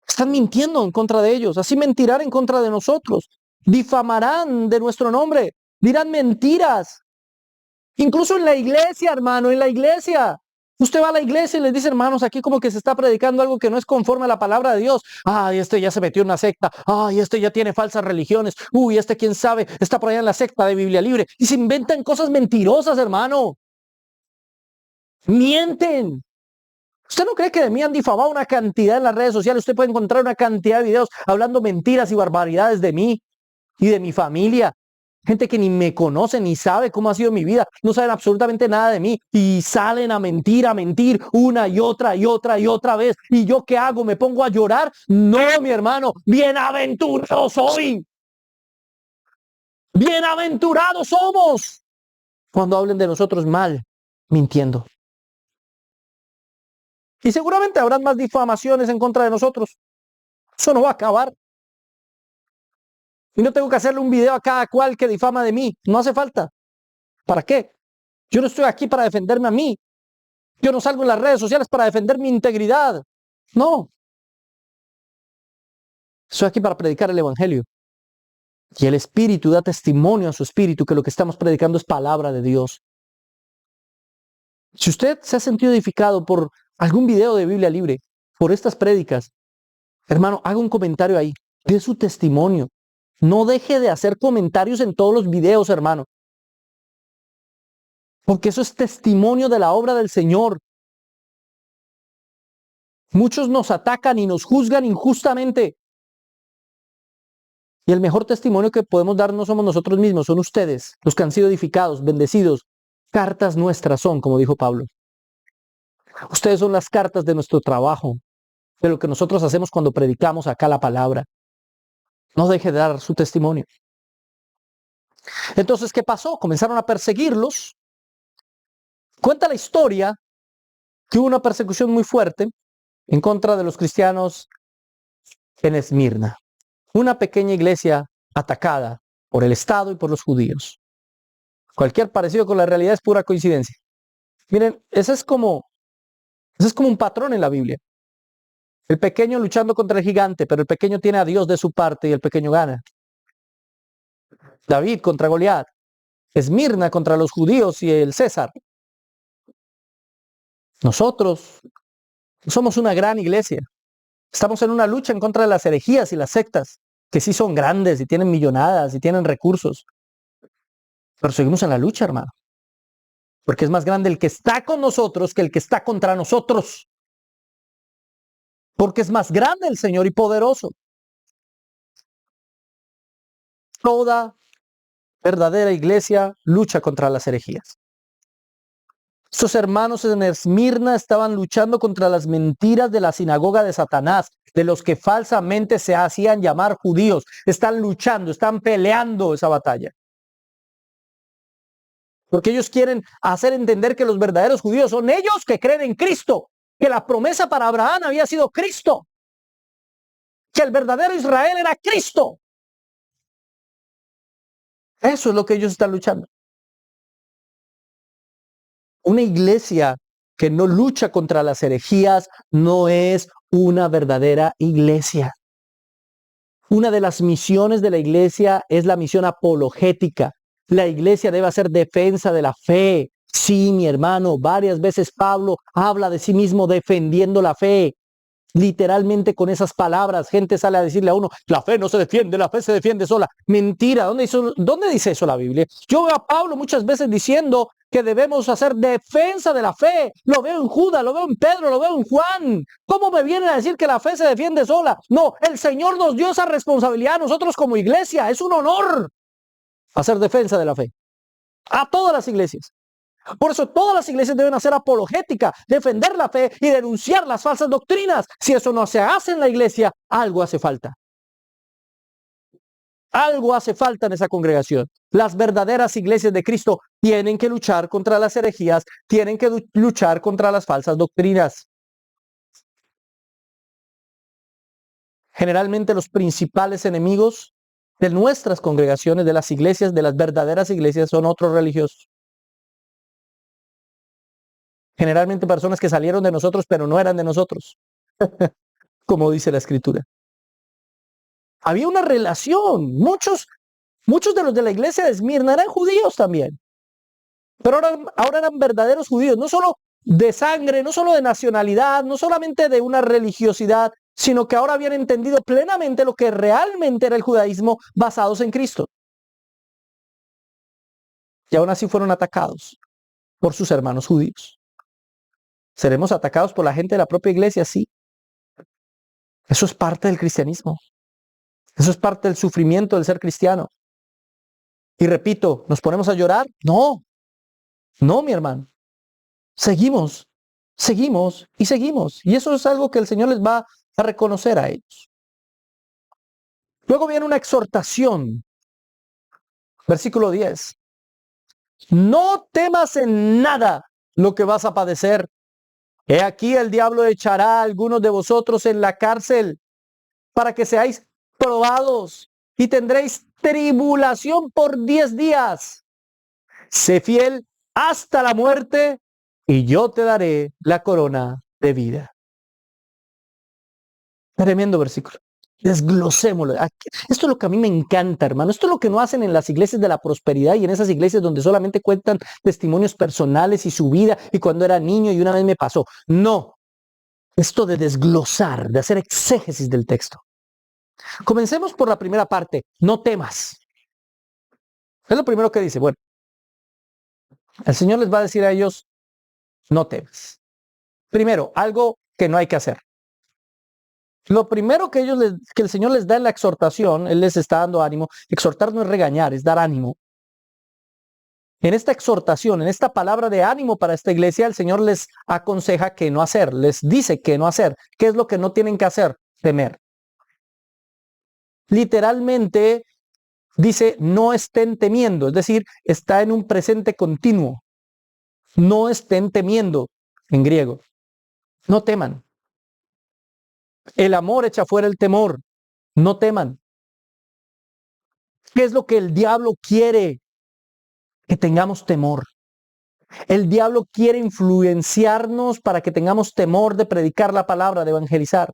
S1: Están mintiendo en contra de ellos. Así mentirán en contra de nosotros. Difamarán de nuestro nombre. Dirán mentiras. Incluso en la iglesia, hermano, en la iglesia. Usted va a la iglesia y le dice, hermanos, aquí como que se está predicando algo que no es conforme a la palabra de Dios. Ay, este ya se metió en una secta. Ay, este ya tiene falsas religiones. Uy, este quién sabe, está por allá en la secta de Biblia Libre. Y se inventan cosas mentirosas, hermano. Mienten. ¿Usted no cree que de mí han difamado una cantidad en las redes sociales? Usted puede encontrar una cantidad de videos hablando mentiras y barbaridades de mí y de mi familia. Gente que ni me conoce, ni sabe cómo ha sido mi vida, no saben absolutamente nada de mí y salen a mentir una y otra y otra y otra vez. ¿Y yo qué hago? ¿Me pongo a llorar? No, mi hermano, bienaventurado soy. Bienaventurados somos cuando hablen de nosotros mal, mintiendo. Y seguramente habrán más difamaciones en contra de nosotros. Eso no va a acabar. Y no tengo que hacerle un video a cada cual que difama de mí. No hace falta. ¿Para qué? Yo no estoy aquí para defenderme a mí. Yo no salgo en las redes sociales para defender mi integridad. No. Estoy aquí para predicar el Evangelio. Y el Espíritu da testimonio a su Espíritu que lo que estamos predicando es palabra de Dios. Si usted se ha sentido edificado por algún video de Biblia Libre, por estas prédicas, hermano, haga un comentario ahí. Dé su testimonio. No deje de hacer comentarios en todos los videos, hermano. Porque eso es testimonio de la obra del Señor. Muchos nos atacan y nos juzgan injustamente. Y el mejor testimonio que podemos dar no somos nosotros mismos, son ustedes, los que han sido edificados, bendecidos. Cartas nuestras son, como dijo Pablo. Ustedes son las cartas de nuestro trabajo, de lo que nosotros hacemos cuando predicamos acá la palabra. No deje de dar su testimonio. Entonces, ¿qué pasó? Comenzaron a perseguirlos. Cuenta la historia que hubo una persecución muy fuerte en contra de los cristianos en Esmirna. Una pequeña iglesia atacada por el Estado y por los judíos. Cualquier parecido con la realidad es pura coincidencia. Miren, ese es como un patrón en la Biblia. El pequeño luchando contra el gigante, pero el pequeño tiene a Dios de su parte y el pequeño gana. David contra Goliat. Esmirna contra los judíos y el César. Nosotros somos una gran iglesia. Estamos en una lucha en contra de las herejías y las sectas, que sí son grandes y tienen millonadas y tienen recursos. Pero seguimos en la lucha, hermano. Porque es más grande el que está con nosotros que el que está contra nosotros. Porque es más grande el Señor y poderoso. Toda verdadera iglesia lucha contra las herejías. Estos hermanos en Esmirna estaban luchando contra las mentiras de la sinagoga de Satanás, de los que falsamente se hacían llamar judíos. Están luchando, están peleando esa batalla. Porque ellos quieren hacer entender que los verdaderos judíos son ellos que creen en Cristo, que la promesa para Abraham había sido Cristo, que el verdadero Israel era Cristo. Eso es lo que ellos están luchando. Una iglesia que no lucha contra las herejías no es una verdadera iglesia. Una de las misiones de la iglesia es la misión apologética. La iglesia debe hacer defensa de la fe. Sí, mi hermano, varias veces Pablo habla de sí mismo defendiendo la fe. Literalmente con esas palabras, gente sale a decirle a uno, la fe no se defiende, la fe se defiende sola. Mentira, ¿dónde dice eso la Biblia? Yo veo a Pablo muchas veces diciendo que debemos hacer defensa de la fe. Lo veo en Judas, lo veo en Pedro, lo veo en Juan. ¿Cómo me vienen a decir que la fe se defiende sola? No, el Señor nos dio esa responsabilidad a nosotros como iglesia. Es un honor hacer defensa de la fe. A todas las iglesias. Por eso todas las iglesias deben hacer apologética, defender la fe y denunciar las falsas doctrinas. Si eso no se hace en la iglesia, algo hace falta. Algo hace falta en esa congregación. Las verdaderas iglesias de Cristo tienen que luchar contra las herejías, tienen que luchar contra las falsas doctrinas. Generalmente los principales enemigos de nuestras congregaciones, de las iglesias, de las verdaderas iglesias, son otros religiosos. Generalmente personas que salieron de nosotros, pero no eran de nosotros, como dice la Escritura. Había una relación. Muchos de los de la iglesia de Esmirna eran judíos también. Pero ahora eran verdaderos judíos, no solo de sangre, no solo de nacionalidad, no solamente de una religiosidad, sino que ahora habían entendido plenamente lo que realmente era el judaísmo basados en Cristo. Y aún así fueron atacados por sus hermanos judíos. ¿Seremos atacados por la gente de la propia iglesia? Sí. Eso es parte del cristianismo. Eso es parte del sufrimiento del ser cristiano. Y repito, ¿nos ponemos a llorar? No. No, mi hermano. Seguimos y seguimos. Y eso es algo que el Señor les va a reconocer a ellos. Luego viene una exhortación. Versículo 10. No temas en nada lo que vas a padecer. He aquí el diablo echará a algunos de vosotros en la cárcel para que seáis probados y tendréis tribulación por 10 días. Sé fiel hasta la muerte y yo te daré la corona de vida. Tremendo versículo. Desglosémoslo. Esto es lo que a mí me encanta, hermano. Esto es lo que no hacen en las iglesias de la prosperidad y en esas iglesias donde solamente cuentan testimonios personales y su vida y cuando era niño y una vez me pasó. No. Esto de desglosar, de hacer exégesis del texto. Comencemos por la primera parte. No temas. Es lo primero que dice. Bueno, el Señor les va a decir a ellos, no temas. Primero, algo que no hay que hacer. Lo primero que que el Señor les da en la exhortación, Él les está dando ánimo. Exhortar no es regañar, es dar ánimo. En esta exhortación, en esta palabra de ánimo para esta iglesia, el Señor les aconseja qué no hacer, les dice qué no hacer. ¿Qué es lo que no tienen que hacer? Temer. Literalmente dice, no estén temiendo, es decir, está en un presente continuo. No estén temiendo, en griego. No teman. El amor echa fuera el temor. No teman. ¿Qué es lo que el diablo quiere? Que tengamos temor. El diablo quiere influenciarnos para que tengamos temor de predicar la palabra, de evangelizar.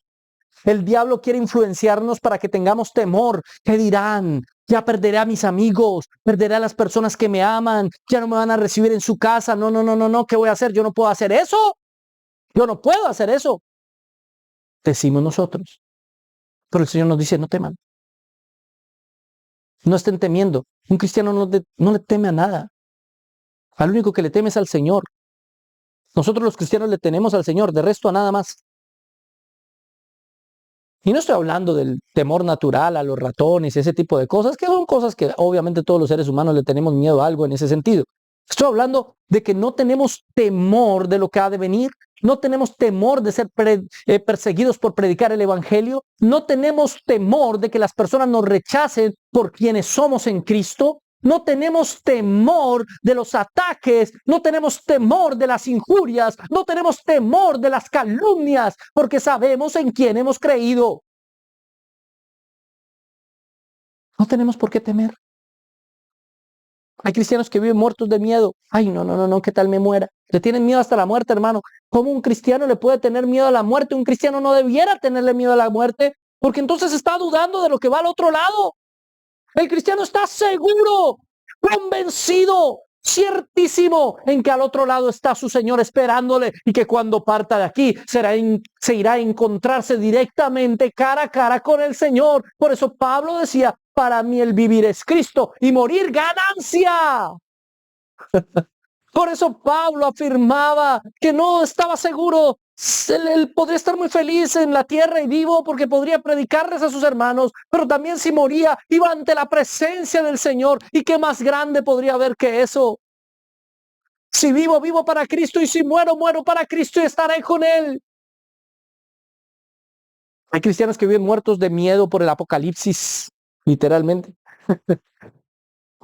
S1: El diablo quiere influenciarnos para que tengamos temor. ¿Qué dirán? Ya perderé a mis amigos, perderé a las personas que me aman, ya no me van a recibir en su casa. No, no, no, no, no. ¿Qué voy a hacer? Yo no puedo hacer eso. Yo no puedo hacer eso. Decimos nosotros. Pero el Señor nos dice, no teman. No estén temiendo. Un cristiano no le teme a nada. Al único que le teme es al Señor. Nosotros los cristianos le tenemos al Señor, de resto a nada más. Y no estoy hablando del temor natural a los ratones, ese tipo de cosas, que son cosas que obviamente todos los seres humanos le tenemos miedo a algo en ese sentido. Estoy hablando de que no tenemos temor de lo que ha de venir, no tenemos temor de ser perseguidos por predicar el evangelio, no tenemos temor de que las personas nos rechacen por quienes somos en Cristo, no tenemos temor de los ataques, no tenemos temor de las injurias, no tenemos temor de las calumnias, porque sabemos en quién hemos creído. No tenemos por qué temer. Hay cristianos que viven muertos de miedo. Ay, no, no, no, no, ¿qué tal me muera? Le tienen miedo hasta la muerte, hermano. ¿Cómo un cristiano le puede tener miedo a la muerte? Un cristiano no debiera tenerle miedo a la muerte, porque entonces está dudando de lo que va al otro lado. El cristiano está seguro, convencido, ciertísimo en que al otro lado está su Señor esperándole y que cuando parta de aquí se irá a encontrarse directamente cara a cara con el Señor. Por eso Pablo decía, para mí el vivir es Cristo y morir ganancia. Por eso Pablo afirmaba que no estaba seguro. Él podría estar muy feliz en la tierra y vivo porque podría predicarles a sus hermanos, pero también si moría iba ante la presencia del Señor. ¿Y qué más grande podría haber que eso? Si vivo, vivo para Cristo y si muero, muero para Cristo y estaré con Él. Hay cristianos que viven muertos de miedo por el apocalipsis, literalmente.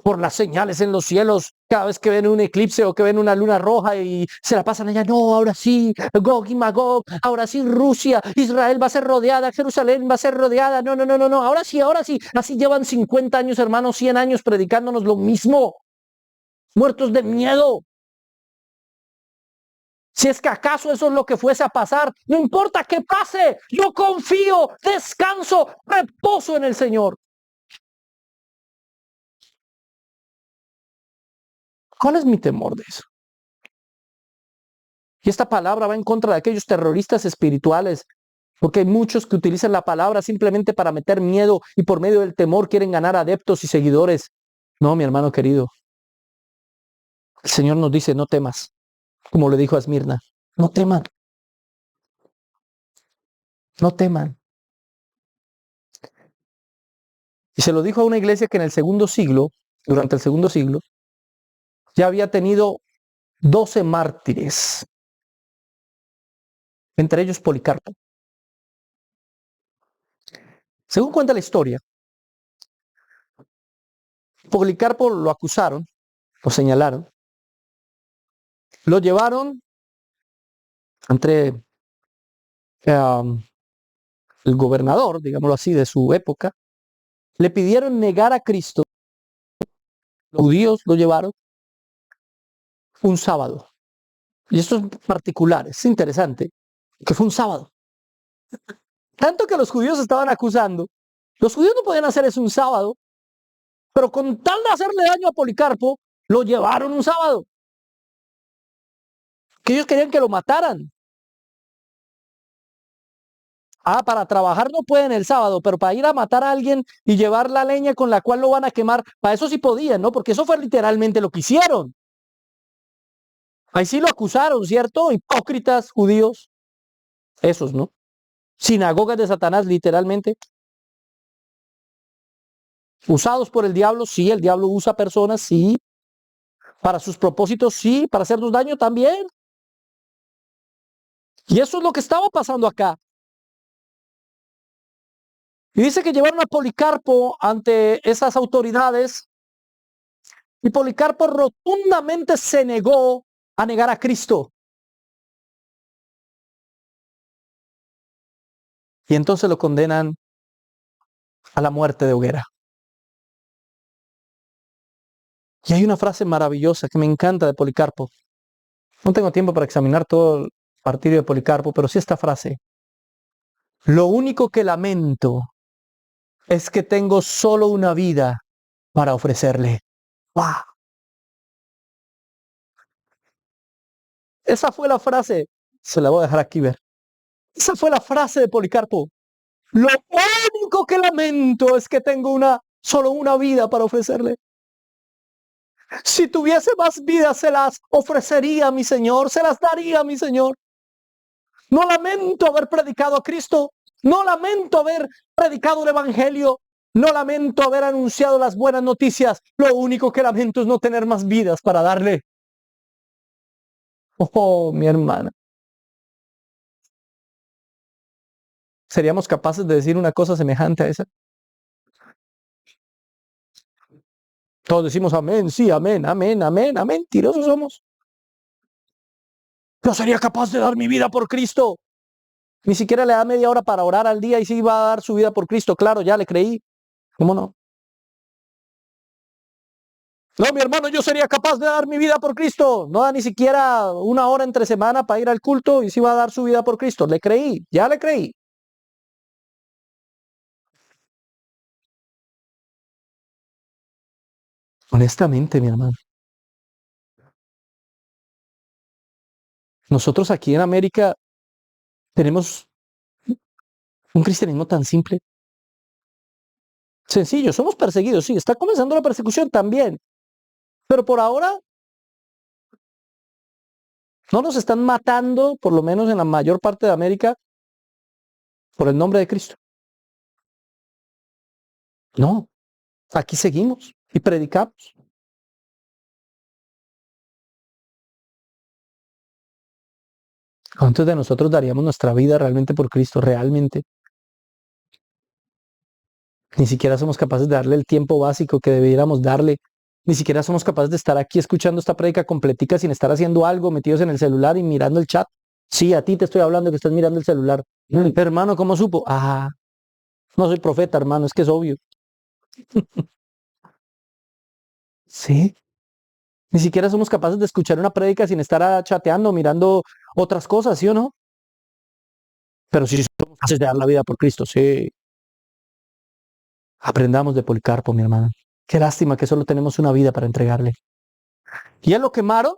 S1: Por las señales en los cielos, cada vez que ven un eclipse o que ven una luna roja y se la pasan allá, no, ahora sí, Gog y Magog, ahora sí Rusia, Israel va a ser rodeada, Jerusalén va a ser rodeada, no, no, no, no, no, ahora sí, así llevan 50 años, hermanos, 100 años predicándonos lo mismo, muertos de miedo. Si es que acaso eso es lo que fuese a pasar, no importa que pase, yo confío, descanso, reposo en el Señor. ¿Cuál es mi temor de eso? Y esta palabra va en contra de aquellos terroristas espirituales, porque hay muchos que utilizan la palabra simplemente para meter miedo y por medio del temor quieren ganar adeptos y seguidores. No, mi hermano querido. El Señor nos dice, no temas, como le dijo a Esmirna. No teman. No teman. Y se lo dijo a una iglesia que en el segundo siglo, durante el segundo siglo, ya había tenido 12 mártires, entre ellos Policarpo. Según cuenta la historia, Policarpo lo acusaron, lo señalaron, lo llevaron entre el gobernador, digámoslo así, de su época, le pidieron negar a Cristo. Los judíos lo llevaron un sábado. Y esto es particular, es interesante, que fue un sábado. Tanto que los judíos estaban acusando. Los judíos no podían hacer eso un sábado, pero con tal de hacerle daño a Policarpo, lo llevaron un sábado. Que ellos querían que lo mataran. Ah, para trabajar no pueden el sábado, pero para ir a matar a alguien y llevar la leña con la cual lo van a quemar, para eso sí podían, ¿no? Porque eso fue literalmente lo que hicieron. Ahí sí lo acusaron, ¿cierto? Hipócritas judíos. Esos, ¿no? Sinagogas de Satanás, literalmente. Usados por el diablo, sí, el diablo usa personas, sí. Para sus propósitos, sí. Para hacernos daño también. Y eso es lo que estaba pasando acá. Y dice que llevaron a Policarpo ante esas autoridades y Policarpo rotundamente se negó a negar a Cristo. Y entonces lo condenan a la muerte de hoguera. Y hay una frase maravillosa que me encanta de Policarpo. No tengo tiempo para examinar todo el martirio de Policarpo, pero sí esta frase. Lo único que lamento es que tengo solo una vida para ofrecerle. ¡Wow! Esa fue la frase. Se la voy a dejar aquí ver. Esa fue la frase de Policarpo. Lo único que lamento es que tengo solo una vida para ofrecerle. Si tuviese más vidas, se las ofrecería a mi Señor, se las daría a mi Señor. No lamento haber predicado a Cristo, no lamento haber predicado el Evangelio, no lamento haber anunciado las buenas noticias. Lo único que lamento es no tener más vidas para darle. Oh, mi hermana. ¿Seríamos capaces de decir una cosa semejante a esa? Todos decimos amén, sí, amén, amén, amén, amén. Mentirosos somos. Yo sería capaz de dar mi vida por Cristo. Ni siquiera le da media hora para orar al día y sí va a dar su vida por Cristo. Claro, ya le creí. ¿Cómo no? No, mi hermano, yo sería capaz de dar mi vida por Cristo. No da ni siquiera una hora entre semana para ir al culto y sí va a dar su vida por Cristo. Le creí, ya le creí. Honestamente, mi hermano. Nosotros aquí en América tenemos un cristianismo tan simple. Sencillo, somos perseguidos, sí, está comenzando la persecución también. Pero por ahora no nos están matando, por lo menos en la mayor parte de América, por el nombre de Cristo. No, aquí seguimos y predicamos. ¿Cuántos de nosotros daríamos nuestra vida realmente por Cristo? Realmente. Ni siquiera somos capaces de darle el tiempo básico que debiéramos darle. Ni siquiera somos capaces de estar aquí escuchando esta prédica completica sin estar haciendo algo, metidos en el celular y mirando el chat. Sí, a ti te estoy hablando que estás mirando el celular. Hermano, ¿cómo supo? Ah, no soy profeta, hermano, es que es obvio. Sí. Ni siquiera somos capaces de escuchar una prédica sin estar chateando, mirando otras cosas, ¿sí o no? Pero sí somos capaces de dar la vida por Cristo, sí. Aprendamos de Policarpo, mi hermano. Qué lástima que solo tenemos una vida para entregarle. Y él lo quemaron.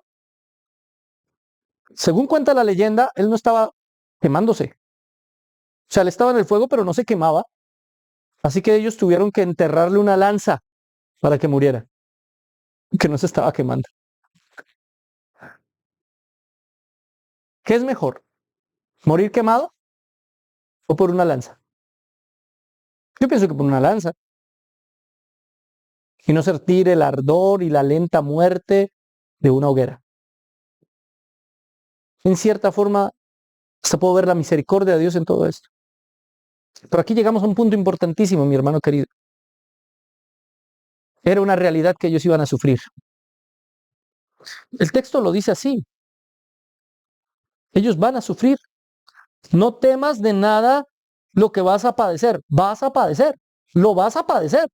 S1: Según cuenta la leyenda, él no estaba quemándose. O sea, él estaba en el fuego, pero no se quemaba. Así que ellos tuvieron que enterrarle una lanza para que muriera, que no se estaba quemando. ¿Qué es mejor? ¿Morir quemado o por una lanza? Yo pienso que por una lanza. Y no sentir el ardor y la lenta muerte de una hoguera. En cierta forma, hasta puedo ver la misericordia de Dios en todo esto. Pero aquí llegamos a un punto importantísimo, mi hermano querido. Era una realidad que ellos iban a sufrir. El texto lo dice así. Ellos van a sufrir. No temas de nada lo que vas a padecer. Vas a padecer. Lo vas a padecer.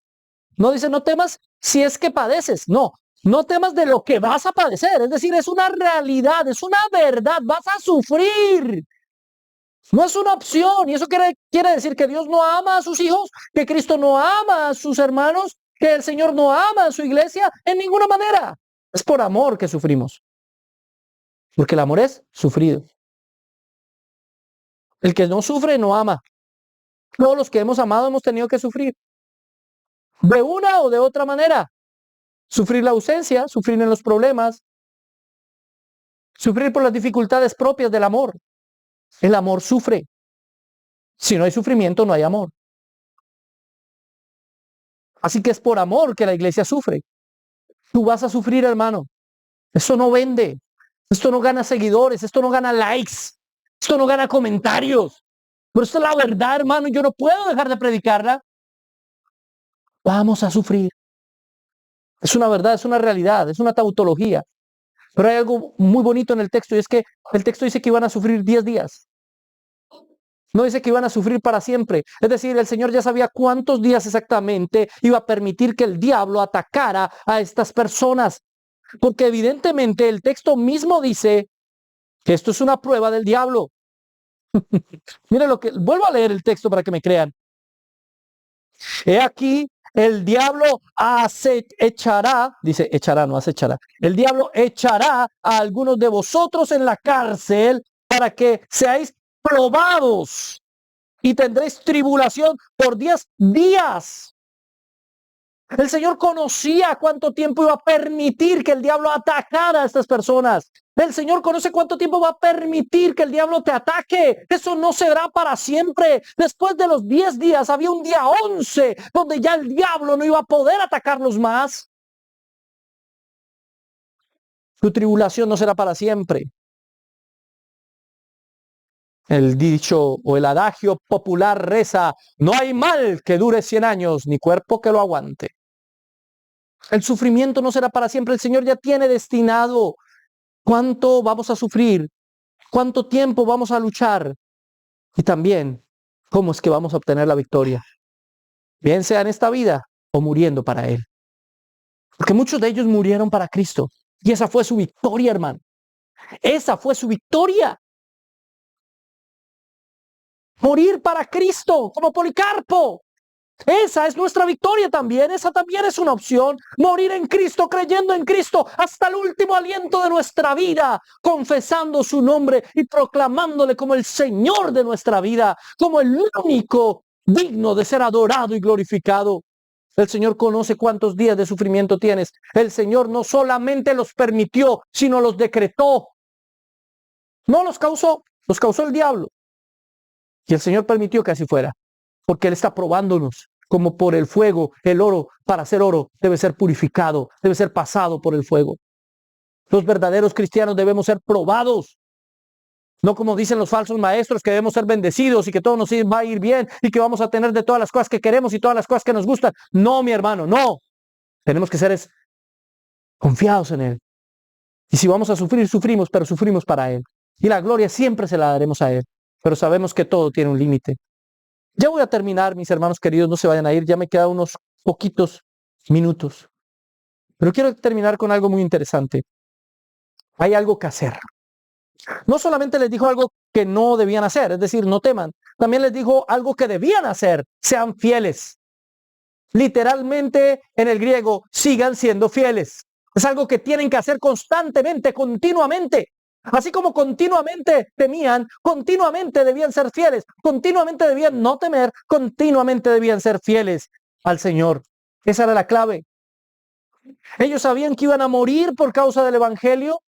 S1: No dice no temas si es que padeces. No. No temas de lo que vas a padecer. Es decir, es una realidad, es una verdad. Vas a sufrir. No es una opción. Y eso quiere decir que Dios no ama a sus hijos, que Cristo no ama a sus hermanos, que el Señor no ama a su iglesia en ninguna manera. Es por amor que sufrimos. Porque el amor es sufrido. El que no sufre no ama. Todos los que hemos amado hemos tenido que sufrir. De una o de otra manera. Sufrir la ausencia, sufrir en los problemas, sufrir por las dificultades propias del amor. El amor sufre. Si no hay sufrimiento, no hay amor. Así que es por amor que la iglesia sufre. Tú vas a sufrir, hermano. Eso no vende. Esto no gana seguidores. Esto no gana likes. Esto no gana comentarios. Pero esto es la verdad, hermano. Yo no puedo dejar de predicarla. Vamos a sufrir. Es una verdad, es una realidad, es una tautología. Pero hay algo muy bonito en el texto y es que el texto dice que iban a sufrir 10 días. No dice que iban a sufrir para siempre. Es decir, el Señor ya sabía cuántos días exactamente iba a permitir que el diablo atacara a estas personas. Porque evidentemente el texto mismo dice que esto es una prueba del diablo. Mire vuelvo a leer el texto para que me crean. He aquí, el diablo echará, dice echará, no acechará. El diablo echará a algunos de vosotros en la cárcel para que seáis probados y tendréis tribulación por 10 días. El Señor conocía cuánto tiempo iba a permitir que el diablo atacara a estas personas. El Señor conoce cuánto tiempo va a permitir que el diablo te ataque. Eso no será para siempre. Después de los 10 días había un día 11 donde ya el diablo no iba a poder atacarlos más. Tu tribulación no será para siempre. El dicho o el adagio popular reza: no hay mal que dure 100 años, ni cuerpo que lo aguante. El sufrimiento no será para siempre. El Señor ya tiene destinado cuánto vamos a sufrir, cuánto tiempo vamos a luchar y también cómo es que vamos a obtener la victoria, bien sea en esta vida o muriendo para Él. Porque muchos de ellos murieron para Cristo y esa fue su victoria, hermano. Esa fue su victoria. Morir para Cristo, como Policarpo. Esa es nuestra victoria también. Esa también es una opción. Morir en Cristo, creyendo en Cristo hasta el último aliento de nuestra vida, confesando su nombre y proclamándole como el Señor de nuestra vida, como el único digno de ser adorado y glorificado. El Señor conoce cuántos días de sufrimiento tienes. El Señor no solamente los permitió, sino los decretó. No los causó el diablo. Y el Señor permitió que así fuera, porque Él está probándonos. Como por el fuego, el oro, para ser oro, debe ser purificado, debe ser pasado por el fuego. Los verdaderos cristianos debemos ser probados. No como dicen los falsos maestros, que debemos ser bendecidos y que todo nos va a ir bien y que vamos a tener de todas las cosas que queremos y todas las cosas que nos gustan. No, mi hermano, no. Tenemos que ser confiados en Él. Y si vamos a sufrir, sufrimos, pero sufrimos para Él. Y la gloria siempre se la daremos a Él. Pero sabemos que todo tiene un límite. Ya voy a terminar, mis hermanos queridos, no se vayan a ir, ya me quedan unos poquitos minutos. Pero quiero terminar con algo muy interesante. Hay algo que hacer. No solamente les dijo algo que no debían hacer, es decir, no teman. También les dijo algo que debían hacer, sean fieles. Literalmente, en el griego, sigan siendo fieles. Es algo que tienen que hacer constantemente, continuamente. Así como continuamente temían, continuamente debían ser fieles, continuamente debían no temer, continuamente debían ser fieles al Señor. Esa era la clave. Ellos sabían que iban a morir por causa del Evangelio,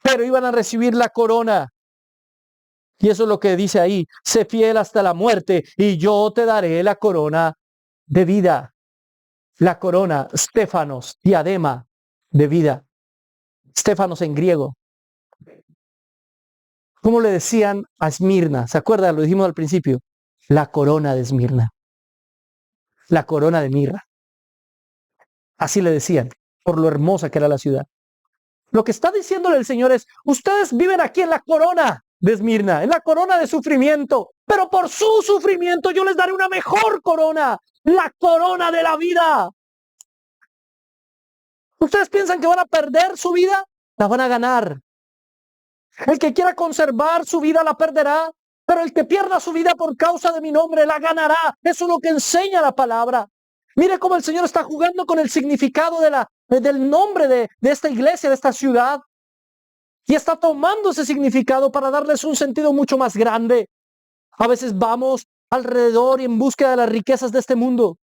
S1: pero iban a recibir la corona. Y eso es lo que dice ahí: sé fiel hasta la muerte y yo te daré la corona de vida. La corona, Stéfanos, diadema de vida. Stéfanos en griego. ¿Cómo le decían a Esmirna? ¿Se acuerdan? Lo dijimos al principio. La corona de Esmirna. La corona de mirra. Así le decían, por lo hermosa que era la ciudad. Lo que está diciéndole el Señor es: ustedes viven aquí en la corona de Esmirna, en la corona de sufrimiento, pero por su sufrimiento yo les daré una mejor corona, la corona de la vida. ¿Ustedes piensan que van a perder su vida? La van a ganar. El que quiera conservar su vida la perderá, pero el que pierda su vida por causa de mi nombre la ganará. Eso es lo que enseña la palabra. Mire cómo el Señor está jugando con el significado del nombre de esta iglesia, de esta ciudad. Y está tomando ese significado para darles un sentido mucho más grande. A veces vamos alrededor y en búsqueda de las riquezas de este mundo.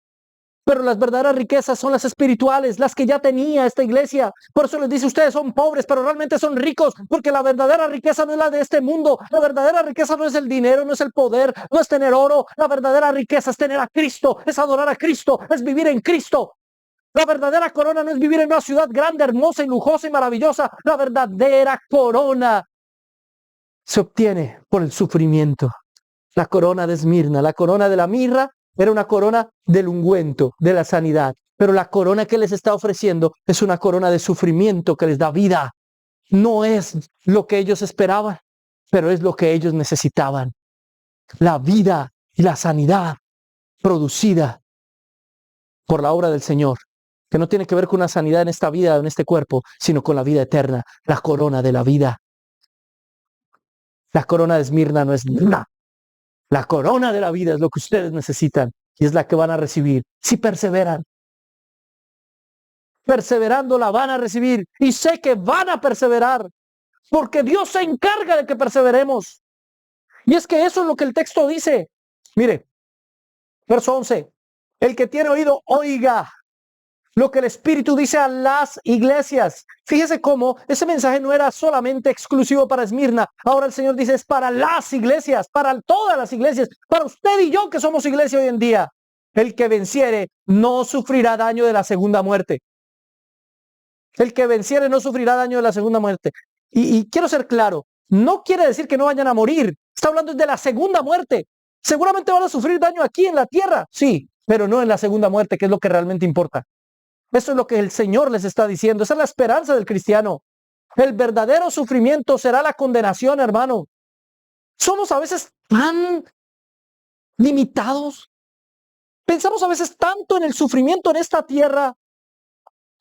S1: Pero las verdaderas riquezas son las espirituales, las que ya tenía esta iglesia. Por eso les dice, ustedes son pobres, pero realmente son ricos, porque la verdadera riqueza no es la de este mundo. La verdadera riqueza no es el dinero, no es el poder, no es tener oro. La verdadera riqueza es tener a Cristo, es adorar a Cristo, es vivir en Cristo. La verdadera corona no es vivir en una ciudad grande, hermosa y lujosa y maravillosa. La verdadera corona se obtiene por el sufrimiento. La corona de Esmirna, la corona de la mirra, era una corona del ungüento, de la sanidad. Pero la corona que les está ofreciendo es una corona de sufrimiento que les da vida. No es lo que ellos esperaban, pero es lo que ellos necesitaban. La vida y la sanidad producida por la obra del Señor, que no tiene que ver con una sanidad en esta vida, en este cuerpo, sino con la vida eterna, la corona de la vida. La corona de Esmirna no es nada. La corona de la vida es lo que ustedes necesitan y es la que van a recibir si perseveran. Perseverando la van a recibir y sé que van a perseverar porque Dios se encarga de que perseveremos. Y es que eso es lo que el texto dice. Mire, verso 11. El que tiene oído, oiga lo que el Espíritu dice a las iglesias. Fíjese cómo ese mensaje no era solamente exclusivo para Esmirna. Ahora el Señor dice es para las iglesias, para todas las iglesias, para usted y yo que somos iglesia hoy en día. El que venciere no sufrirá daño de la segunda muerte. El que venciere no sufrirá daño de la segunda muerte. Y quiero ser claro, no quiere decir que no vayan a morir. Está hablando de la segunda muerte. Seguramente van a sufrir daño aquí en la tierra, sí, pero no en la segunda muerte, que es lo que realmente importa. Eso es lo que el Señor les está diciendo. Esa es la esperanza del cristiano. El verdadero sufrimiento será la condenación, hermano. Somos a veces tan limitados. Pensamos a veces tanto en el sufrimiento en esta tierra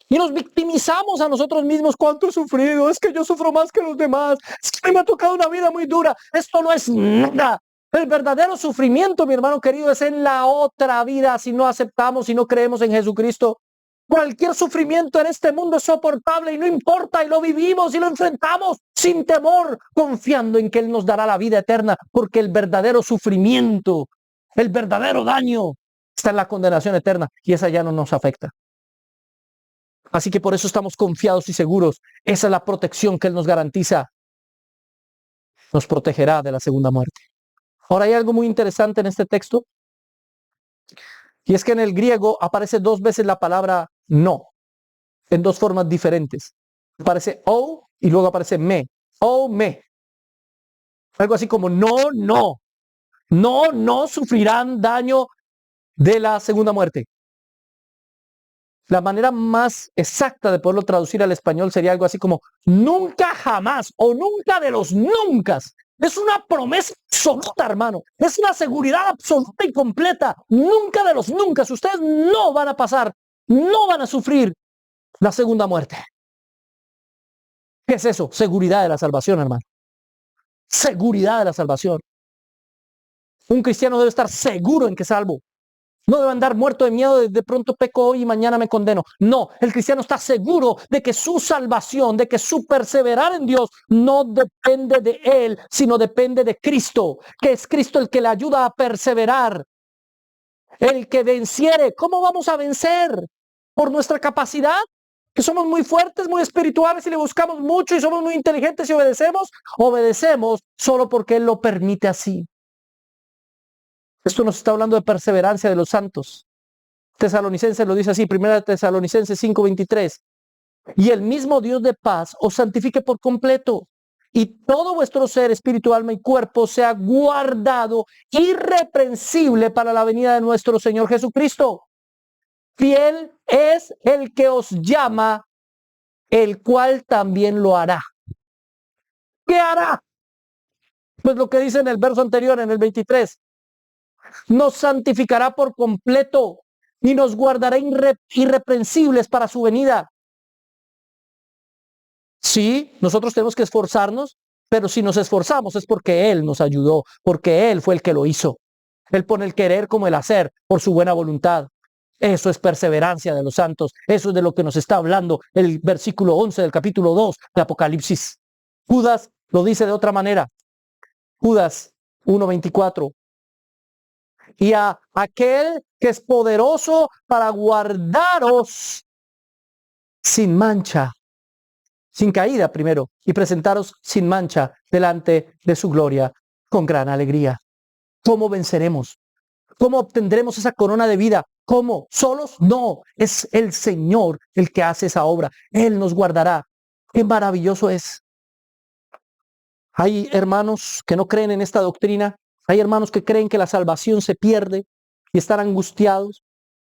S1: y nos victimizamos a nosotros mismos. ¿Cuánto he sufrido? Es que yo sufro más que los demás. Es que me ha tocado una vida muy dura. Esto no es nada. El verdadero sufrimiento, mi hermano querido, es en la otra vida si no aceptamos, si no creemos en Jesucristo. Cualquier sufrimiento en este mundo es soportable y no importa, y lo vivimos y lo enfrentamos sin temor, confiando en que Él nos dará la vida eterna, porque el verdadero sufrimiento, el verdadero daño está en la condenación eterna y esa ya no nos afecta. Así que por eso estamos confiados y seguros. Esa es la protección que Él nos garantiza. Nos protegerá de la segunda muerte. Ahora hay algo muy interesante en este texto. Y es que en el griego aparece 2 veces la palabra no, en 2 formas diferentes. Aparece o y luego aparece me. O me. Algo así como no sufrirán daño de la segunda muerte. La manera más exacta de poderlo traducir al español sería algo así como nunca jamás o nunca de los nunca. Es una promesa absoluta, hermano. Es una seguridad absoluta y completa. Nunca de los nunca. Ustedes no van a pasar, no van a sufrir la segunda muerte. ¿Qué es eso? Seguridad de la salvación, hermano. Seguridad de la salvación. Un cristiano debe estar seguro en que es salvo. No debe andar muerto de miedo de pronto peco hoy y mañana me condeno. No, el cristiano está seguro de que su salvación, de que su perseverar en Dios no depende de él, sino depende de Cristo, que es Cristo el que le ayuda a perseverar. El que venciere. ¿Cómo vamos a vencer? ¿Por nuestra capacidad? ¿Que somos muy fuertes, muy espirituales y le buscamos mucho y somos muy inteligentes y obedecemos? Obedecemos solo porque Él lo permite así. Esto nos está hablando de perseverancia de los santos. Tesalonicenses lo dice así, 1 Tesalonicenses 5:23. Y el mismo Dios de paz os santifique por completo, y todo vuestro ser, espíritu, alma y cuerpo sea guardado irreprensible para la venida de nuestro Señor Jesucristo. Fiel es el que os llama, el cual también lo hará. ¿Qué hará? Pues lo que dice en el verso anterior, en el 23. Nos santificará por completo y nos guardará irreprensibles para su venida. Sí, nosotros tenemos que esforzarnos Pero si nos esforzamos es porque Él nos ayudó, porque Él fue el que lo hizo. Él pone el querer como el hacer por su buena voluntad. Eso es perseverancia de los santos. Eso es de lo que nos está hablando el versículo 11 del capítulo 2 de Apocalipsis. Judas lo dice de otra manera. Judas 1:24. Y a aquel que es poderoso para guardaros sin mancha, sin caída primero, y presentaros sin mancha delante de su gloria con gran alegría. ¿Cómo venceremos? ¿Cómo obtendremos esa corona de vida? ¿Cómo? ¿Solos? No, es el Señor el que hace esa obra. Él nos guardará. Qué maravilloso es. Hay hermanos que no creen en esta doctrina. Hay hermanos que creen que la salvación se pierde y están angustiados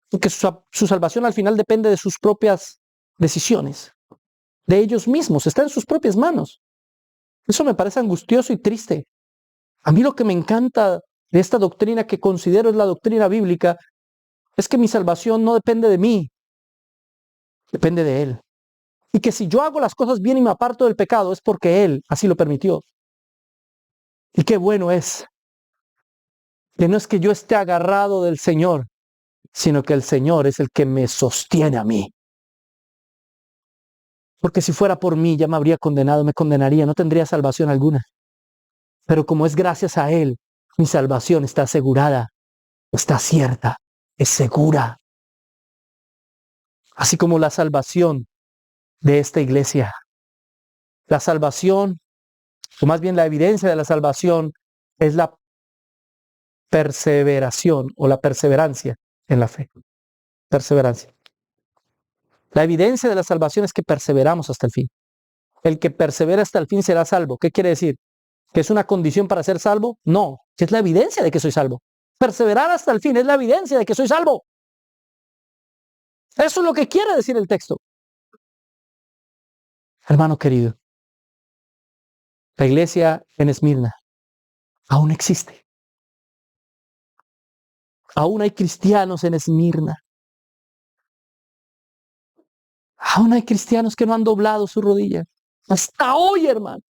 S1: porque su salvación al final depende de sus propias decisiones, de ellos mismos, está en sus propias manos. Eso me parece angustioso y triste. A mí lo que me encanta de esta doctrina, que considero es la doctrina bíblica, es que mi salvación no depende de mí, depende de Él. Y que si yo hago las cosas bien y me aparto del pecado es porque Él así lo permitió. Y qué bueno es que no es que yo esté agarrado del Señor, sino que el Señor es el que me sostiene a mí. Porque si fuera por mí ya me habría condenado, me condenaría, no tendría salvación alguna. Pero como es gracias a Él, mi salvación está asegurada, está cierta, es segura. Así como la salvación de esta iglesia. La salvación, o más bien la evidencia de la salvación, es la perseveración o la perseverancia en la fe. Perseverancia. La evidencia de la salvación es que perseveramos hasta el fin. El que persevera hasta el fin será salvo. ¿Qué quiere decir? ¿Que es una condición para ser salvo? No, que es la evidencia de que soy salvo. Perseverar hasta el fin es la evidencia de que soy salvo. Eso es lo que quiere decir el texto. Hermano querido, la iglesia en Esmirna aún existe. Aún hay cristianos en Esmirna. Aún hay cristianos que no han doblado su rodilla. Hasta hoy, hermano.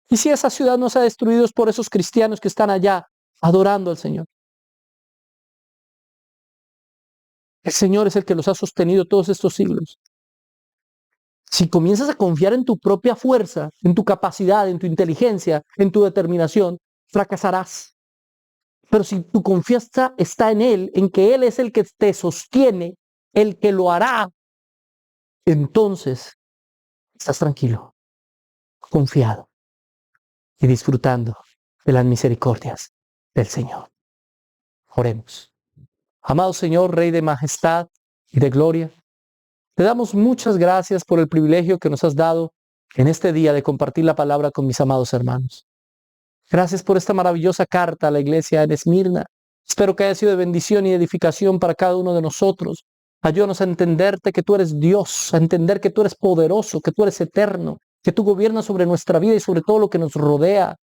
S1: Y si esa ciudad no se ha destruido es por esos cristianos que están allá adorando al Señor. El Señor es el que los ha sostenido todos estos siglos. Si comienzas a confiar en tu propia fuerza, en tu capacidad, en tu inteligencia, en tu determinación, fracasarás. Pero si tu confianza está en Él, en que Él es el que te sostiene, el que lo hará, entonces estás tranquilo, confiado y disfrutando de las misericordias del Señor. Oremos. Amado Señor, Rey de majestad y de gloria, te damos muchas gracias por el privilegio que nos has dado en este día de compartir la palabra con mis amados hermanos. Gracias por esta maravillosa carta a la iglesia en Esmirna. Espero que haya sido de bendición y edificación para cada uno de nosotros. Ayúdanos a entenderte que tú eres Dios, a entender que tú eres poderoso, que tú eres eterno, que tú gobiernas sobre nuestra vida y sobre todo lo que nos rodea.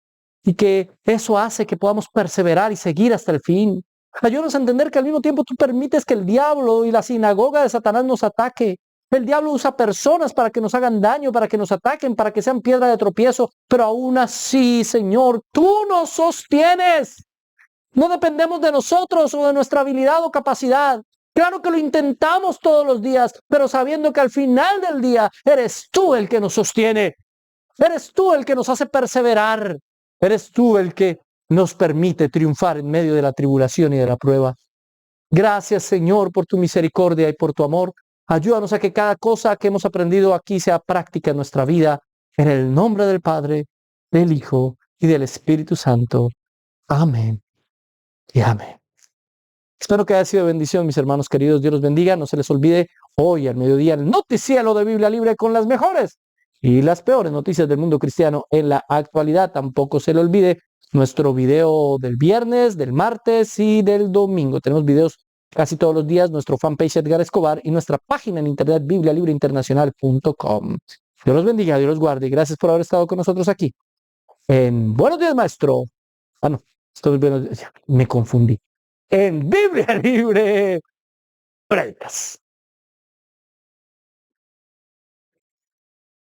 S1: Y que eso hace que podamos perseverar y seguir hasta el fin. Ayúdanos a entender que al mismo tiempo tú permites que el diablo y la sinagoga de Satanás nos ataque. El diablo usa personas para que nos hagan daño, para que nos ataquen, para que sean piedra de tropiezo. Pero aún así, Señor, tú nos sostienes. No dependemos de nosotros o de nuestra habilidad o capacidad. Claro que lo intentamos todos los días, pero sabiendo que al final del día eres tú el que nos sostiene. Eres tú el que nos hace perseverar. Eres tú el que nos permite triunfar en medio de la tribulación y de la prueba. Gracias, Señor, por tu misericordia y por tu amor. Ayúdanos a que cada cosa que hemos aprendido aquí sea práctica en nuestra vida. En el nombre del Padre, del Hijo y del Espíritu Santo. Amén y amén. Espero que haya sido de bendición, mis hermanos queridos. Dios los bendiga. No se les olvide hoy al mediodía el noticiero de Biblia Libre con las mejores y las peores noticias del mundo cristiano en la actualidad. Tampoco se le olvide nuestro video del viernes, del martes y del domingo. Tenemos videos casi todos los días, nuestro fanpage Edgar Escobar y nuestra página en internet biblialibreinternacional.com. Dios los bendiga, Dios los guarde y gracias por haber estado con nosotros aquí en Buenos Días, Maestro. Ah, no, estoy me confundí. En Biblia Libre Prédicas.